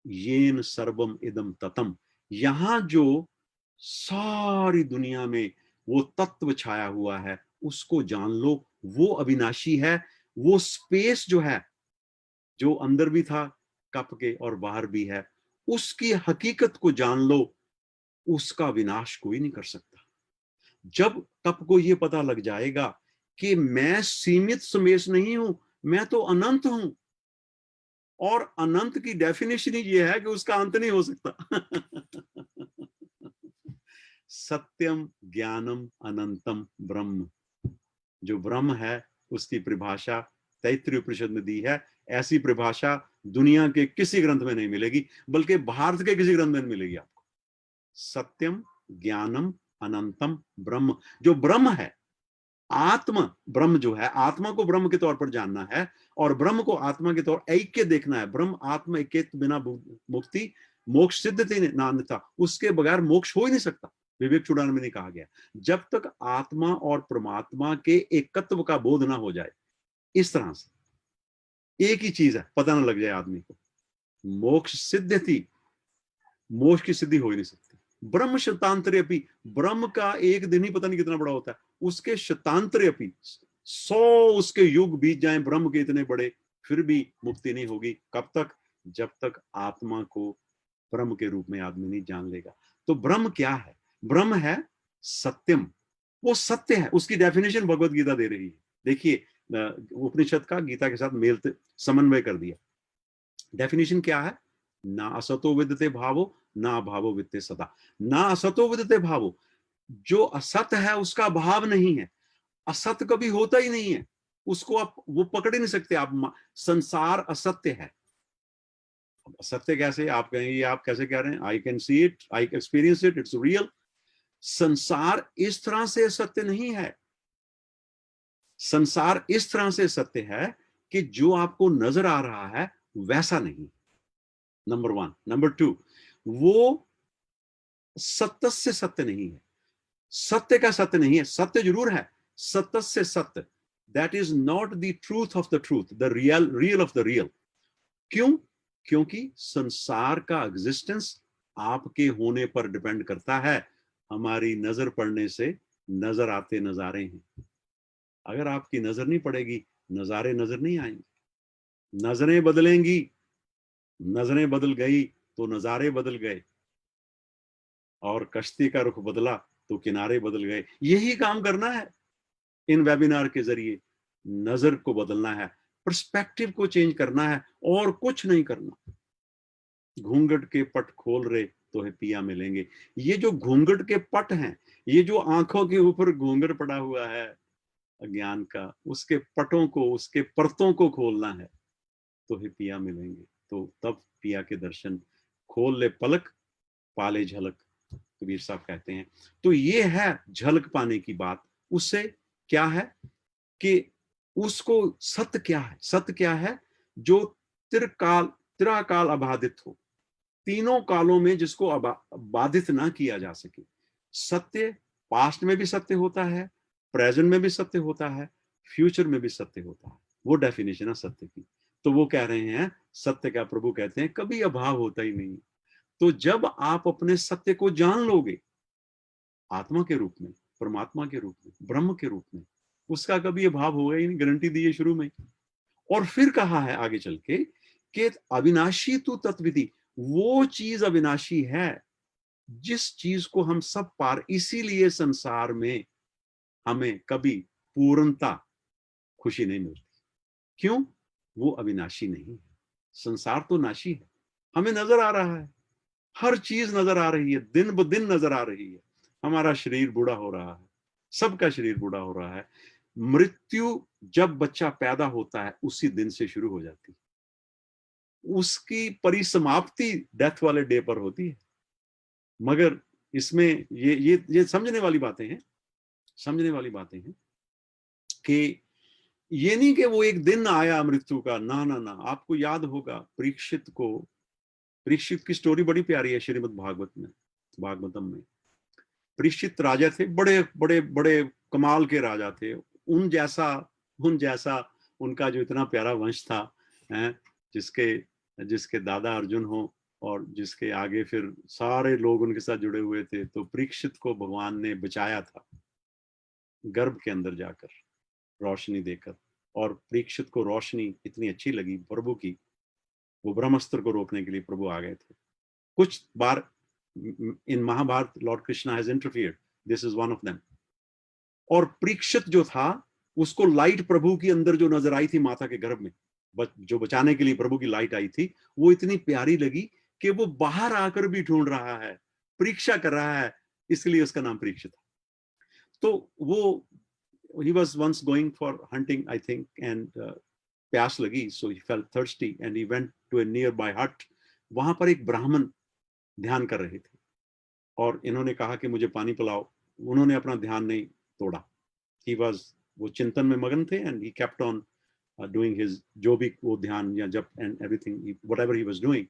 येन सर्वम इदम ततम, यहां जो सारी दुनिया में वो तत्व छाया हुआ है उसको जान लो, वो अविनाशी है। वो स्पेस जो है, जो अंदर भी था कप के और बाहर भी है, उसकी हकीकत को जान लो, उसका विनाश कोई नहीं कर सकता। जब कप को ये पता लग जाएगा कि मैं सीमित स्पेस नहीं हूं, मैं तो अनंत हूं, और अनंत की डेफिनेशन ही ये है कि उसका अंत नहीं हो सकता। सत्यम ज्ञानम अनंतम ब्रह्म, जो ब्रह्म है उसकी परिभाषा तैत्तिरीय उपनिषद में दी है। ऐसी परिभाषा दुनिया के किसी ग्रंथ में नहीं मिलेगी, बल्कि भारत के किसी ग्रंथ में मिलेगी आपको। सत्यम ज्ञानम अनंतम ब्रह्म, जो ब्रह्म है, आत्मा ब्रह्म जो है, आत्मा को ब्रह्म के तौर पर जानना है और ब्रह्म को आत्मा के तौर ऐक्य देखना है। ब्रह्म आत्मा ऐक्य बिना मुक्ति मोक्ष सिद्धति नान्यथा, उसके बगैर मोक्ष हो ही नहीं सकता। विवेक चूड़ामणि में नहीं कहा गया, जब तक आत्मा और परमात्मा के एकत्व का बोध ना हो जाए, इस तरह से एक ही चीज है, पता ना लग जाए आदमी को, मोक्ष सिद्धति, मोक्ष की सिद्धि हो ही नहीं सकती। ब्रह्म शतांतरे अपि, ब्रह्म का एक दिन ही पता नहीं कितना बड़ा होता है, उसके शतांतरे अपि 100 उसके युग बीत जाए ब्रह्म के इतने बड़े, फिर भी मुक्ति नहीं होगी। कब तक? जब तक आत्मा को ब्रह्म के रूप में आदमी नहीं जान लेगा। तो ब्रह्म क्या है? ब्रह्म है सत्यम, वो सत्य है। उसकी डेफिनेशन भगवत गीता दे रही है। देखिए उपनिषद का गीता के साथ मेल समन्वय कर दिया। डेफिनेशन क्या है? ना असतो विद्यते भावो ना अभावो विद्यते सता। ना असतो विद्यते भावो, जो असत है उसका भाव नहीं है। असत कभी होता ही नहीं है। उसको आप वो पकड़ ही नहीं सकते आप। संसार असत्य है। असत्य कैसे? आप कहेंगे आप कैसे कह रहे हैं? I can see it, I experience it, it's real. संसार इस तरह से सत्य नहीं है। संसार इस तरह से सत्य है कि जो आपको नजर आ रहा है वैसा नहीं। Number one. नंबर टू, वो सत्य से सत्य नहीं है। सत्य का सत्य नहीं है। सत्य जरूर है, सत्य से सत्य। That is not the truth of the truth, the real of the real. क्यों? क्योंकि संसार का एग्जिस्टेंस आपके होने पर डिपेंड करता है। हमारी नजर पड़ने से नजर आते नजारे हैं। अगर आपकी नजर नहीं पड़ेगी, नजारे नजर नहीं आएंगे। नजरें बदलेंगी, नजरें बदल गई तो नजारे बदल गए, और कश्ती का रुख बदला तो किनारे बदल गए। यही काम करना है इन वेबिनार के जरिए। नजर को बदलना है, पर्सपेक्टिव को चेंज करना है, और कुछ नहीं करना। घूंघट के पट खोल रहे तो है पिया मिलेंगे। ये जो घूंघट के पट हैं, ये जो आंखों के ऊपर घूंघट पड़ा हुआ है अज्ञान का, उसके पटों को, उसके परतों को खोलना है तो ही पिया मिलेंगे। तो तब पिया के दर्शन। खोल ले पलक, पाले झलक, कबीर साहब कहते हैं। तो ये है झलक पाने की बात। उससे क्या है कि उसको सत्य क्या है? सत्य क्या है? जो तिराकाल अबाधित हो, तीनों कालों में जिसको बाधित ना किया जा सके। सत्य पास्ट में भी सत्य होता है, प्रेजेंट में भी सत्य होता है, फ्यूचर में भी सत्य होता है। वो डेफिनेशन है सत्य की। तो वो कह रहे हैं सत्य का, प्रभु कहते हैं कभी अभाव होता ही नहीं। तो जब आप अपने सत्य को जान लोगे, आत्मा के रूप में, परमात्मा के रूप में, ब्रह्म के रूप में, उसका कभी अभाव होगा ही नहीं। गारंटी दी है शुरू में। और फिर कहा है आगे चल के कि अविनाशी तू तत्विधि। वो चीज अविनाशी है जिस चीज को हम सब पार, इसीलिए संसार में हमें कभी पूर्णता, खुशी नहीं मिलती। क्यों? वो अविनाशी नहीं है। संसार तो नाशी है। हमें नजर आ रहा है, हर चीज नजर आ रही है, दिन ब दिन नजर आ रही है। हमारा शरीर बूढ़ा हो रहा है, सबका शरीर बूढ़ा हो रहा है। मृत्यु जब बच्चा पैदा होता है उसी दिन से शुरू हो जाती है। उसकी परिसमाप्ति डेथ वाले डे पर होती है। मगर इसमें ये समझने वाली बातें हैं, समझने वाली बातें हैं कि ये नहीं कि वो एक दिन आया मृत्यु का। ना ना ना, आपको याद होगा परीक्षित की स्टोरी बड़ी प्यारी है श्रीमद् भागवत में, भागवतम में। परीक्षित राजा थे, बड़े बड़े बड़े कमाल के राजा थे। उन जैसा उनका जो इतना प्यारा वंश था, जिसके जिसके दादा अर्जुन हो, और जिसके आगे फिर सारे लोग उनके साथ जुड़े हुए थे। तो परीक्षित को भगवान ने बचाया था गर्भ के अंदर जाकर, रोशनी देकर। और परीक्षित को रोशनी इतनी अच्छी लगी प्रभु की, वो ब्रह्मास्त्र को रोकने के लिए प्रभु आ गए थे। कुछ बार in Mahabharata lord Krishna has interfered, this is one of them. और परीक्षित जो था, उसको लाइट प्रभु की अंदर जो नजर आई थी माता के गर्भ में, जो बचाने के लिए प्रभु की लाइट आई थी, वो इतनी प्यारी लगी कि वो बाहर आकर भी ढूंढ रहा है, परीक्षा कर रहा है, इसलिए उसका नाम परीक्षित था। तो वो he was once going for hunting, I think, and प्यास लगी, so he felt thirsty and he went to a nearby hut. वहां पर एक ब्राह्मण ध्यान कर रहे थे और इन्होंने कहा कि मुझे पानी पिलाओ। उन्होंने अपना ध्यान नहीं तोड़ा। वो चिंतन में मगन थे and he kept on doing his जो भी वो ध्यान या जप and everything, whatever he was doing.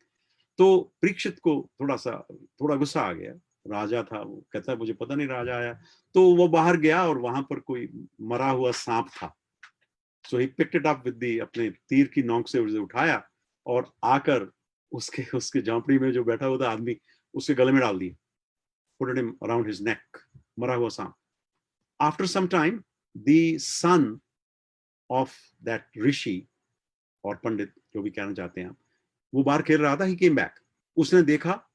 तो परीक्षित को थोड़ा गुस्सा आ गया। राजा था, वो कहता है मुझे पता नहीं राजा आया। तो वो बाहर गया और वहां पर कोई मरा हुआ सांप था। So he picked it up with अपने तीर की नोक से उसे उठाया और आकर उसके झोंपड़ी में जो बैठा हुआ था आदमी, उसके गले में डाल दिया। Put it around his neck, मरा हुआ सांप। After some time the son of that rishi और पंडित, जो भी कहना चाहते हैं आप, वो बाहर खेल रहा था। ही केम बैक। उसने देखा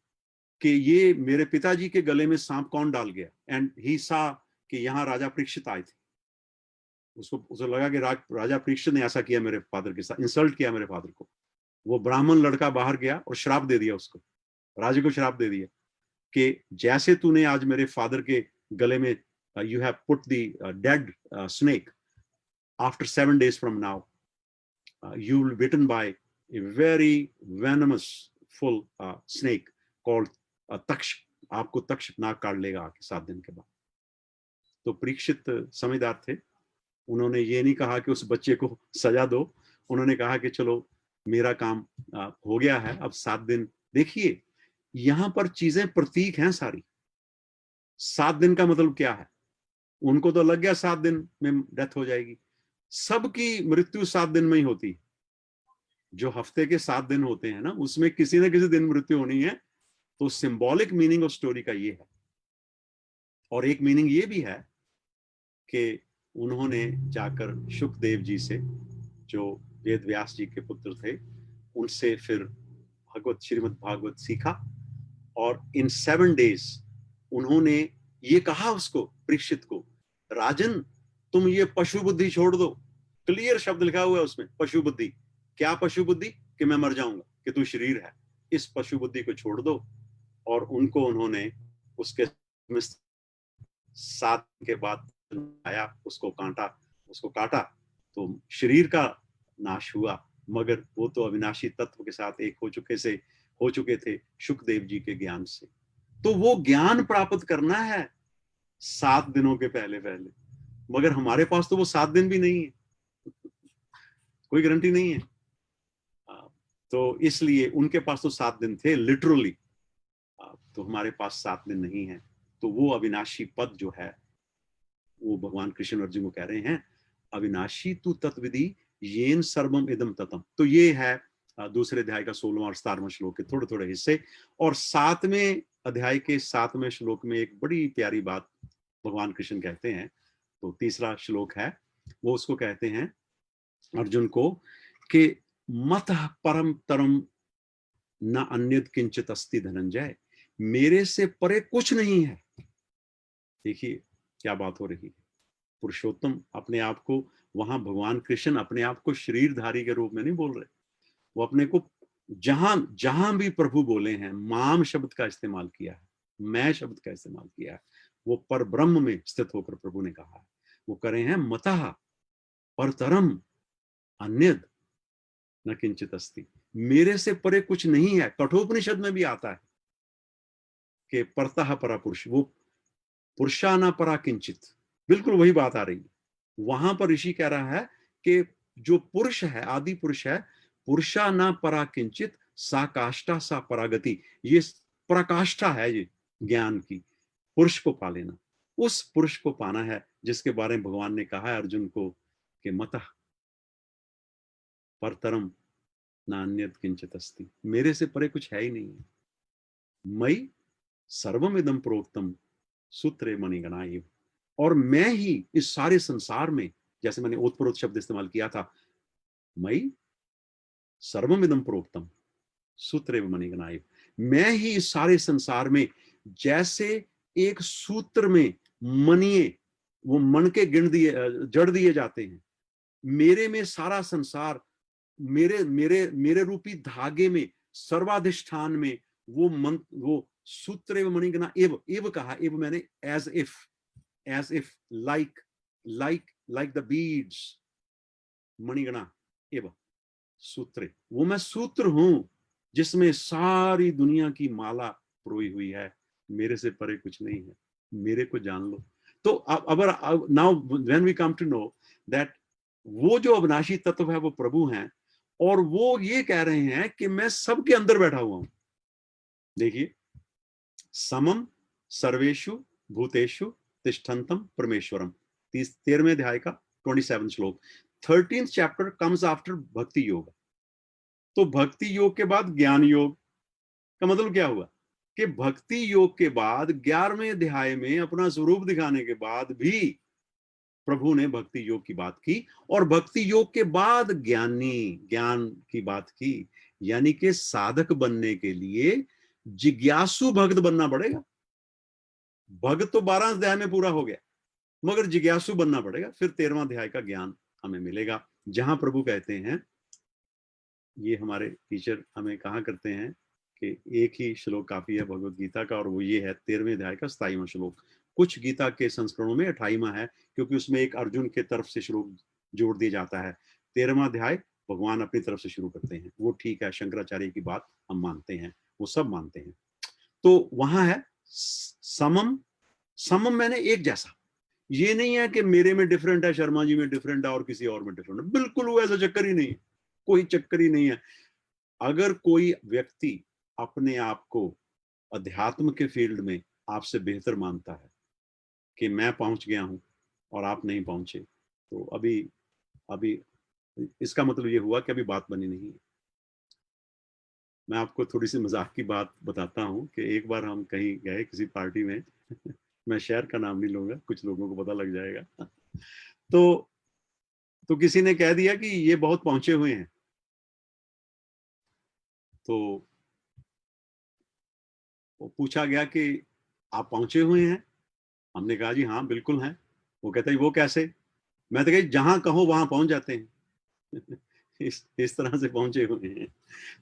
कि ये मेरे पिताजी के गले में सांप कौन डाल गया। एंड ही सा कि यहाँ राजा परीक्षित आए थे। उसे लगा कि राजा परीक्षित ने ऐसा किया मेरे फादर के साथ, इंसल्ट किया मेरे फादर को। वो ब्राह्मण लड़का बाहर गया और श्राप दे दिया उसको, राजा को श्राप दे दिया कि जैसे तूने आज मेरे फादर के गले में you have put the dead snake, after 7 days from now, you will be bitten by a very venomous full snake called Taksh. आपको तक्ष नाक काट लेगा आके 7 दिन के बाद. तो परीक्षित समझदार थे. उन्होंने ये नहीं कहा कि उस बच्चे को सजा दो. उन्होंने कहा कि चलो मेरा काम हो गया है, अब 7 दिन. देखिए यहां पर चीजें प्रतीक हैं सारी. 7 दिन का मतलब क्या है? उनको तो लग गया 7 दिन में डेथ हो जाएगी. सबकी मृत्यु 7 दिन में ही होती है. जो हफ्ते के 7 दिन होते हैं ना, उसमें किसी न किसी दिन मृत्यु होनी है. तो सिंबॉलिक मीनिंग ऑफ स्टोरी का ये है. और एक मीनिंग ये भी है कि उन्होंने जाकर शुकदेव जी से, जो वेद व्यास जी के पुत्र थे, उनसे फिर भगवत श्रीमद् भागवत सीखा. और इन 7 डेज उन्होंने ये कहा उसको, परीक्षित को, राजन तुम ये पशु बुद्धि छोड़ दो. क्लियर शब्द लिखा हुआ है उसमें, पशु बुद्धि. क्या पशु बुद्धि? कि मैं मर जाऊंगा, कि तू शरीर है. इस पशु बुद्धि को छोड़ दो. और उनको उन्होंने उसके 7 के बाद आया, उसको काटा तो शरीर का नाश हुआ. मगर वो तो अविनाशी तत्व के साथ एक हो चुके थे शुकदेव जी के ज्ञान से. तो वो ज्ञान प्राप्त करना है 7 दिनों के पहले. मगर हमारे पास तो वो 7 दिन भी नहीं है. कोई गारंटी नहीं है. तो इसलिए उनके पास तो 7 दिन थे लिटरली. तो हमारे पास 7 दिन नहीं है. तो वो अविनाशी पद जो है, वो भगवान कृष्ण अर्जुन को कह रहे हैं, अविनाशी तू तत्विधि येन सर्वम इदम ततम. तो ये है दूसरे अध्याय का 16वां और 17वां श्लोक के थोड़े थोड़े हिस्से. और 7वें अध्याय के 7वें श्लोक में एक बड़ी प्यारी बात भगवान कृष्ण कहते हैं. तो तीसरा श्लोक है, वो उसको कहते हैं अर्जुन को कि मतः परम तरम न अन्यद किंचित अस्ति धनंजय. मेरे से परे कुछ नहीं है. देखिए क्या बात हो रही है. पुरुषोत्तम अपने आप को, वहां भगवान कृष्ण अपने आप को शरीरधारी के रूप में नहीं बोल रहे. वो अपने को जहां भी प्रभु बोले हैं, माम शब्द का इस्तेमाल किया है, मैं शब्द का इस्तेमाल किया है. वो पर ब्रह्म में स्थित होकर प्रभु ने कहा है. वो करे हैं मतः परतरम अन्यद न किंचित अस्ति. मेरे से परे कुछ नहीं है. कठोपनिषद में भी आता है कि परतः परा पुरुष, वो पुरुषा न परा किंचित. बिल्कुल वही बात आ रही है. वहां पर ऋषि कह रहा है कि जो पुरुष है, आदि पुरुष है, पुरुषा न परा किंचित सा काष्ठा सा परागति. ये पराकाष्ठा है ये ज्ञान की. पुरुष को पा लेना, उस पुरुष को पाना है जिसके बारे में भगवान ने कहा है अर्जुन को कि मतः परतरम नान्यद किंचित अस्ति. मेरे से परे कुछ है ही नहीं है. मई सर्वमिदं प्रोक्तम सूत्रे मणिगणा एव. और मैं ही इस सारे संसार में, जैसे मैंने ओतप्रोत शब्द इस्तेमाल किया था, मई सर्वमिदं प्रोक्तम सूत्रे मणिगणा एव. मैं ही इस सारे संसार में, जैसे एक सूत्र में मणिये, वो मन के जड़ दिए जाते हैं, मेरे में सारा संसार, मेरे रूपी धागे में, सर्वाधिष्ठान में वो सूत्र मणिगणा एव कहा. एव मैंने as if like the beads. मणिगणा एव सूत्रे. वो मैं सूत्र हूं जिसमें सारी दुनिया की माला प्रोई हुई है. मेरे से परे कुछ नहीं है. मेरे को जान लो. तो अब now when we come to know that वो जो अविनाशी तत्व है वो प्रभु हैं, और वो ये कह रहे हैं कि मैं सबके अंदर बैठा हुआ हूं. देखिए, समम सर्वेषु भूतेषु तिष्ठन्तम परमेश्वरम. 13वें अध्याय का 27 श्लोक. 13th चैप्टर कम्स आफ्टर भक्ति योग. तो भक्ति योग के बाद ज्ञान योग का मतलब क्या हुआ कि भक्ति योग के बाद 11वें अध्याय में अपना स्वरूप दिखाने के बाद भी प्रभु ने भक्ति योग की बात की, और भक्ति योग के बाद ज्ञान की बात की. यानी कि साधक बनने के लिए जिज्ञासु भक्त बनना पड़ेगा. भक्त तो 12 अध्याय में पूरा हो गया, मगर जिज्ञासु बनना पड़ेगा. फिर 13वां अध्याय का ज्ञान हमें मिलेगा, जहां प्रभु कहते हैं, ये हमारे टीचर हमें कहा करते हैं कि एक ही श्लोक काफी है भगवत गीता का, और वो ये है 13वें अध्याय का 27वां श्लोक. कुछ गीता के संस्करणों में 28वां है, क्योंकि उसमें एक अर्जुन के तरफ से श्लोक जोड़ दिया जाता है। 13वां अध्याय भगवान अपनी तरफ से शुरू करते हैं, वो ठीक है, शंकराचार्य की बात हम मानते हैं, वो सब मानते हैं। तो वहां है समम, समम मैंने एक जैसा, ये नहीं है कि मेरे में डिफरेंट है, शर्मा जी में डिफरेंट है और किसी और में डिफरेंट है, बिल्कुल वो ऐसा चक्कर ही नहीं है, कोई चक्कर ही नहीं है। अगर कोई व्यक्ति अपने आप को अध्यात्म के फील्ड में आपसे बेहतर मानता है कि मैं पहुंच गया हूं और आप नहीं पहुंचे, तो अभी अभी इसका मतलब ये हुआ कि अभी बात बनी नहीं है। मैं आपको थोड़ी सी मजाक की बात बताता हूँ कि एक बार हम कहीं गए किसी पार्टी में मैं शहर का नाम नहीं लूंगा, कुछ लोगों को पता लग जाएगा। तो किसी ने कह दिया कि ये बहुत पहुंचे हुए हैं। तो वो पूछा गया कि आप पहुंचे हुए हैं? हमने कहा जी हाँ बिल्कुल हैं। वो कहता है वो कैसे? मैं तो कही जहां कहो वहां पहुंच जाते हैं। इस तरह से पहुंचे हुए हैं।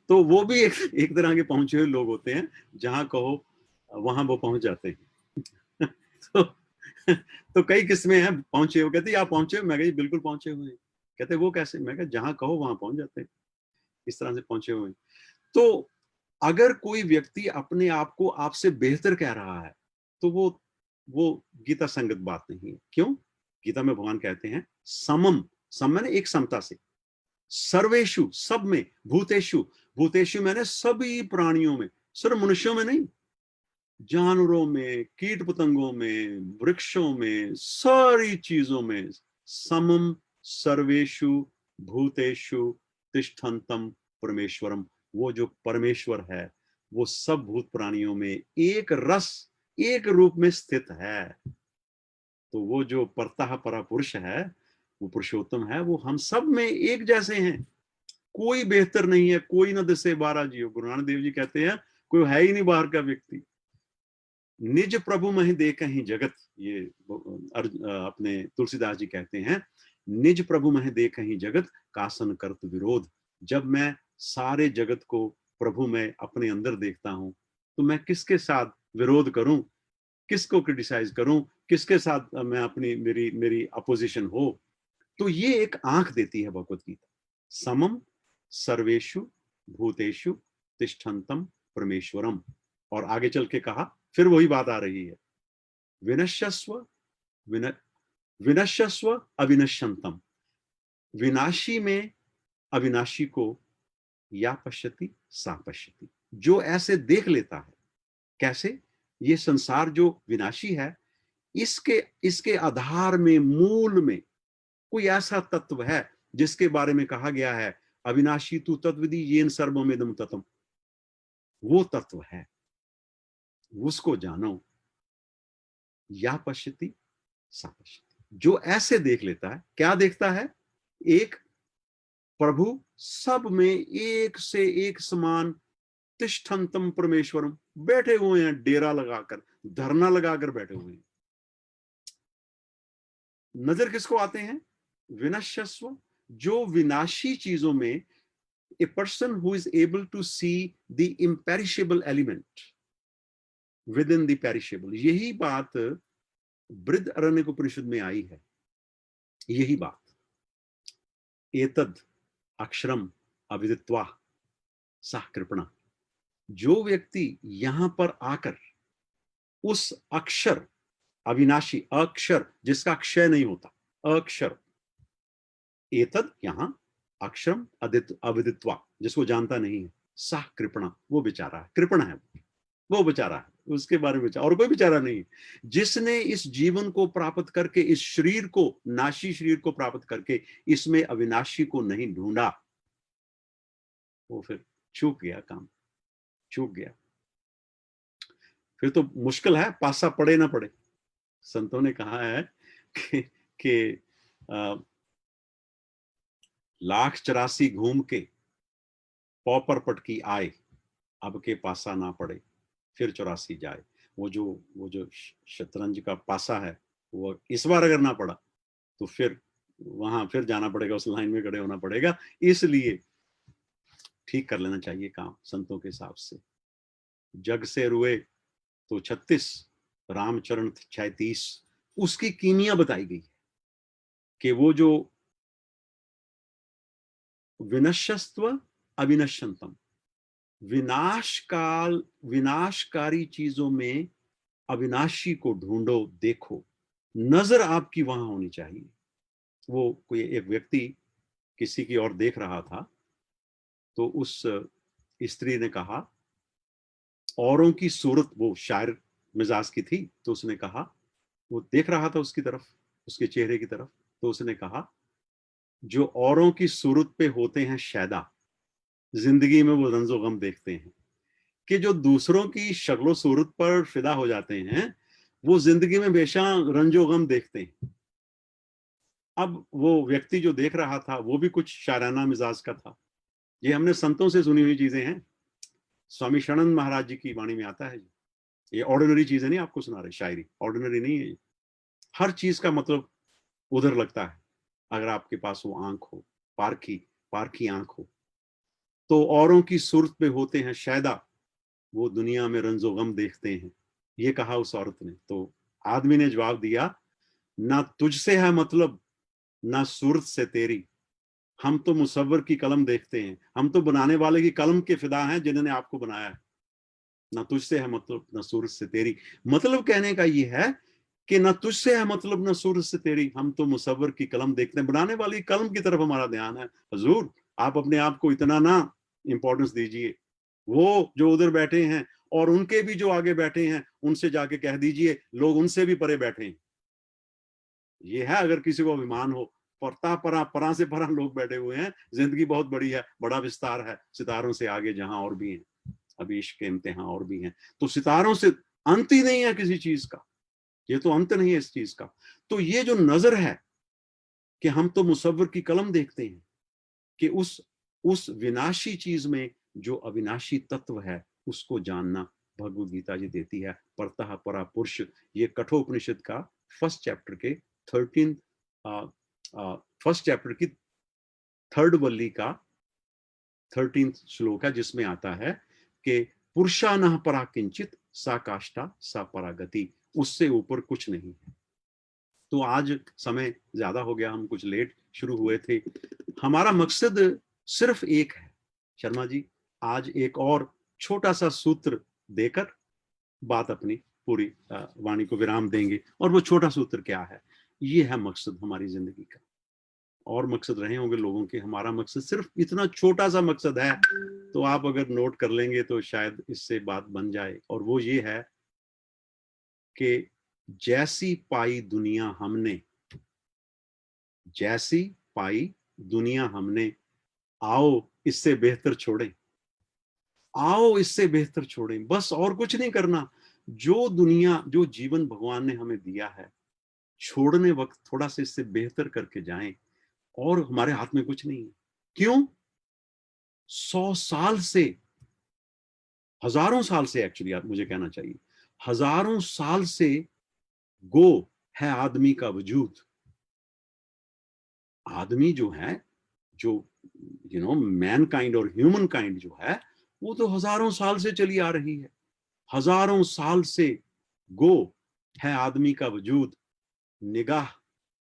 तो वो भी एक तरह के पहुंचे हुए लोग होते हैं, जहां कहो वहां वो पहुंच जाते हैं। तो तो कई किस्में हैं पहुंचे हुए। कहते आप पहुंचे? मैं कही बिल्कुल पहुंचे हुए हैं। कहते वो कैसे? मैं कहा जहां कहो वहां पहुंच जाते हैं, इस तरह से पहुंचे हुए हैं। तो अगर कोई व्यक्ति अपने आप को आपसे बेहतर कह रहा है तो वो गीता संगत बात नहीं है। क्यों? गीता में भगवान कहते हैं समम, सम मैंने एक समता से, सर्वेशु सब में, भूतेशु, भूतेशु मैंने सभी प्राणियों में, सिर्फ मनुष्यों में नहीं, जानवरों में, कीट पतंगों में, वृक्षों में, सारी चीजों में, समम सर्वेशु भूतेशु तिष्ठन्तम परमेश्वरम, वो जो परमेश्वर है वो सब भूत प्राणियों में एक रस, एक रूप में स्थित है। तो वो जो परतः परा पुरुष है, वो पुरुषोत्तम है, वो हम सब में एक जैसे हैं, कोई बेहतर नहीं है, कोई न दसे 12 जियो। गुरु नानक देव जी कहते हैं कोई है ही नहीं बाहर का व्यक्ति। निज प्रभु महि देखहि जगत, ये अपने तुलसीदास जी कहते हैं, निज प्रभु महि देखहि जगत कासन करत विरोध। जब मैं सारे जगत को प्रभु में अपने अंदर देखता हूं तो मैं किसके साथ विरोध करूं, किसको क्रिटिसाइज करूं, किसके साथ मैं अपनी मेरी मेरी अपोजिशन हो। तो ये एक आंख देती है भगवत गीता। समम सर्वेशु भूतेषु तिष्ठन्तम परमेश्वरम। और आगे चल के कहा, फिर वही बात आ रही है, विनश्यस्व विनश्यस्व अविनश्यंतम, विनाशी में अविनाशी को या पश्यति सा पश्यति, जो ऐसे देख लेता है। कैसे? ये संसार जो विनाशी है, इसके इसके आधार में, मूल में कोई ऐसा तत्व है जिसके बारे में कहा गया है अविनाशी तू तत्वदि येन सर्वमिदं ततम, वो तत्व है, उसको जानो। या पश्यति सा पश्यति, जो ऐसे देख लेता है। क्या देखता है? एक प्रभु सब में एक से एक समान, तिष्ठन्तम परमेश्वरम, बैठे हुए हैं, डेरा लगाकर, धरना लगाकर बैठे हुए हैं। नजर किसको आते हैं? विनश्यस्व, जो विनाशी चीजों में, a person who is able to see the imperishable element within the perishable। यही बात बृहद अरण्यक उपनिषद में आई है, यही बात। एतद अक्षरम अविदित्वा सह कृपणा, जो व्यक्ति यहां पर आकर उस अक्षर, अविनाशी अक्षर जिसका क्षय नहीं होता, अक्षर, एतद यहां अक्षरम अविदित्वा, जिसको जानता नहीं है, सह कृपणा, वो बेचारा है, कृपण है वो बेचारा है, उसके बारे में बेचारा, और कोई बेचारा नहीं। जिसने इस जीवन को प्राप्त करके, इस शरीर को, नाशी शरीर को प्राप्त करके इसमें अविनाशी को नहीं ढूंढा, वो फिर चूक गया काम, चूक गया। फिर तो मुश्किल है, पासा पड़े ना पड़े। संतों ने कहा है कि 1,84 घूम के पौ पटकी आए, अब के पासा ना पड़े फिर 84 जाए। वो जो शतरंज का पासा है, वो इस बार अगर ना पड़ा तो फिर वहां फिर जाना पड़ेगा, उस लाइन में खड़े होना पड़ेगा। इसलिए ठीक कर लेना चाहिए काम संतों के हिसाब से। जग से रुए तो 36, रामचरण 36, उसकी कीमिया बताई गई कि वो जो विनश्यस्त्व अविनश्यंतम, विनाशकारी चीजों में अविनाशी को ढूंढो, देखो, नजर आपकी वहां होनी चाहिए। वो कोई एक व्यक्ति किसी की ओर देख रहा था, तो उस स्त्री ने कहा, औरों की सूरत, वो शायर मिजाज की थी, तो उसने कहा, वो देख रहा था उसकी तरफ, उसके चेहरे की तरफ, तो उसने कहा, जो औरों की सूरत पे होते हैं शैदा, जिंदगी में वो रंजो गम देखते हैं। कि जो दूसरों की शक्लो सूरत पर फिदा हो जाते हैं, वो जिंदगी में हमेशा रंजो गम देखते हैं। अब वो व्यक्ति जो देख रहा था वो भी कुछ शायराना मिजाज का था। ये हमने संतों से सुनी हुई चीजें हैं, स्वामी शरणन महाराज जी की वाणी में आता है। ये ऑर्डिनरी चीजें नहीं आपको सुना रहे, शायरी ऑर्डिनरी नहीं है। हर चीज का मतलब उधर लगता है अगर आपके पास वो आंख हो, पारखी पारखी आंख हो। तो औरों की सूरत पे होते हैं शैदा, वो दुनिया में रंजो गम देखते हैं, ये कहा उस औरत ने। तो आदमी ने जवाब दिया, ना तुझसे है मतलब, ना सूरत से तेरी, हम तो मुसव्वर की कलम देखते हैं, हम तो बनाने वाले की कलम के फिदा हैं जिन्होंने आपको बनाया है। ना तुझसे है मतलब, ना सूरत से तेरी। मतलब कहने का ये है कि ना तुझसे है मतलब, ना सूरत से तेरी, हम तो मुसव्वर की कलम देखते हैं, बनाने वाली कलम की तरफ हमारा ध्यान है। हजूर, आप अपने आप को इतना ना इंपॉर्टेंस दीजिए। वो जो उधर बैठे हैं और उनके भी जो आगे बैठे हैं, उनसे जाके कह दीजिए लोग उनसे भी परे बैठे हैं। ये है अगर किसी को अभिमान हो। परता परा परा से परा लोग बैठे हुए हैं, जिंदगी बहुत बड़ी है, बड़ा विस्तार है, सितारों से आगे जहां और भी हैं, अभी इश्क के इम्तिहान और भी हैं। तो सितारों से अंत ही नहीं है किसी चीज का, ये तो अंत नहीं है इस चीज का। तो ये जो नजर है कि हम तो मुसव्वर की कलम देखते हैं, कि उस विनाशी चीज में जो अविनाशी तत्व है उसको जानना भगवद गीता जी देती है। परतः परा पुरुष, ये कठोपनिषद का फर्स्ट चैप्टर के 13 फर्स्ट चैप्टर की थर्ड वल्ली का 13 श्लोक है, जिसमें आता है कि पुरुषा न परा किंचित, सा काष्ठा सा परागति, उससे ऊपर कुछ नहीं है। तो आज समय ज्यादा हो गया, हम कुछ लेट शुरू हुए थे। हमारा मकसद सिर्फ एक है शर्मा जी, आज एक और छोटा सा सूत्र देकर बात अपनी पूरी वाणी को विराम देंगे। और वो छोटा सूत्र क्या है? ये है मकसद हमारी जिंदगी का। और मकसद रहे होंगे लोगों के, हमारा मकसद सिर्फ इतना छोटा सा मकसद है। तो आप अगर नोट कर लेंगे तो शायद इससे बात बन जाए। और वो ये है कि जैसी पाई दुनिया हमने, जैसी पाई दुनिया हमने, आओ इससे बेहतर छोड़ें, आओ इससे बेहतर छोड़ें। बस और कुछ नहीं करना। जो दुनिया, जो जीवन भगवान ने हमें दिया है, छोड़ने वक्त थोड़ा सा इससे बेहतर करके जाएं। और हमारे हाथ में कुछ नहीं है। क्यों? 100 साल से, हजारों साल से, एक्चुअली मुझे कहना चाहिए, हजारों साल से गो है आदमी का वजूद। आदमी जो है, जो मैन काइंड और ह्यूमन काइंड जो है, वो तो हजारों साल से चली आ रही है। हजारों साल से गो है आदमी का वजूद, निगाह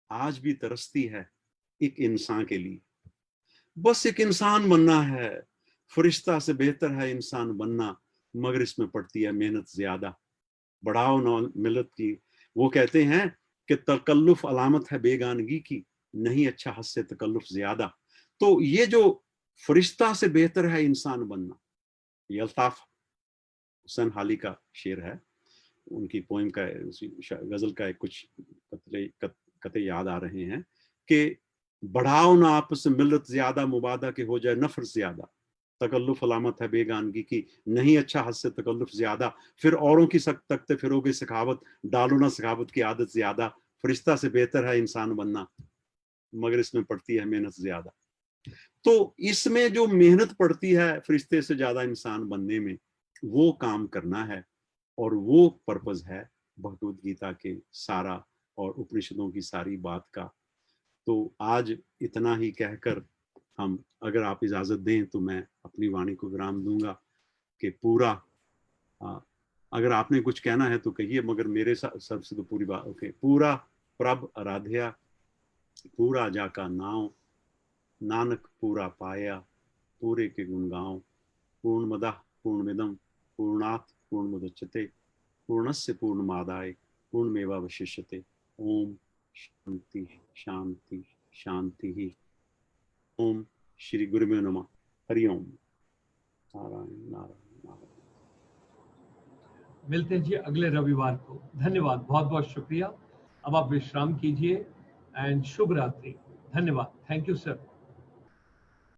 आज भी तरसती है एक इंसान के लिए। बस एक इंसान बनना है, फरिश्ता से बेहतर है इंसान बनना, मगर इसमें पड़ती है मेहनत ज्यादा। बढ़ाओ न मिलत की। वो कहते हैं कि तकल्लुफ अलामत है बेगानगी की, नहीं अच्छा हद से तकल्लुफ ज्यादा। तो ये जो फरिश्ता से बेहतर है इंसान बनना, ये अल्ताफ हुसैन हाली का शेर है। उनकी पोइम का, गजल का कुछ कते याद आ रहे हैं कि बढ़ाओ ना आपस मिलत ज्यादा, मुबादा के हो जाए नफर ज्यादा, तकल्लुफ अलामत है बेगानगी की, नहीं अच्छा हद से तकल्लुफ ज्यादा, फिर औरों की सख्त तकते फिरोगे सखावत, डालो ना सखावत की आदत ज्यादा, फरिश्ता से बेहतर है इंसान बनना, मगर इसमें पड़ती है मेहनत ज्यादा। तो इसमें जो मेहनत पड़ती है फरिश्ते से ज्यादा इंसान बनने में, वो काम करना है। और वो पर्पस है भगवद गीता के सारा और उपनिषदों की सारी बात का। तो आज इतना ही कहकर हम, अगर आप इजाजत दें तो मैं अपनी वाणी को विराम दूंगा कि पूरा, अगर आपने कुछ कहना है तो कहिए, मगर मेरे सर से तो पूरी बात ओके। पूरा प्रभ आराध्या, पूरा जाका नाव, नानक पूरा पाया पूरे के गुण गाओ। पूर्णमदः पूर्णमिदं पूर्णात् पूर्णमुदच्यते पूर्णस्य पूर्णमादाय पूर्णमेवावशिष्यते। ओम शांति शांति शांति। ओम श्री गुरुभ्यो नमः। हरि ओम। नारायण नारायण नारायण। मिलते हैं जी अगले रविवार को। धन्यवाद, बहुत बहुत शुक्रिया। अब आप विश्राम कीजिए एंड शुभ रात्रि। धन्यवाद। Thank you sir.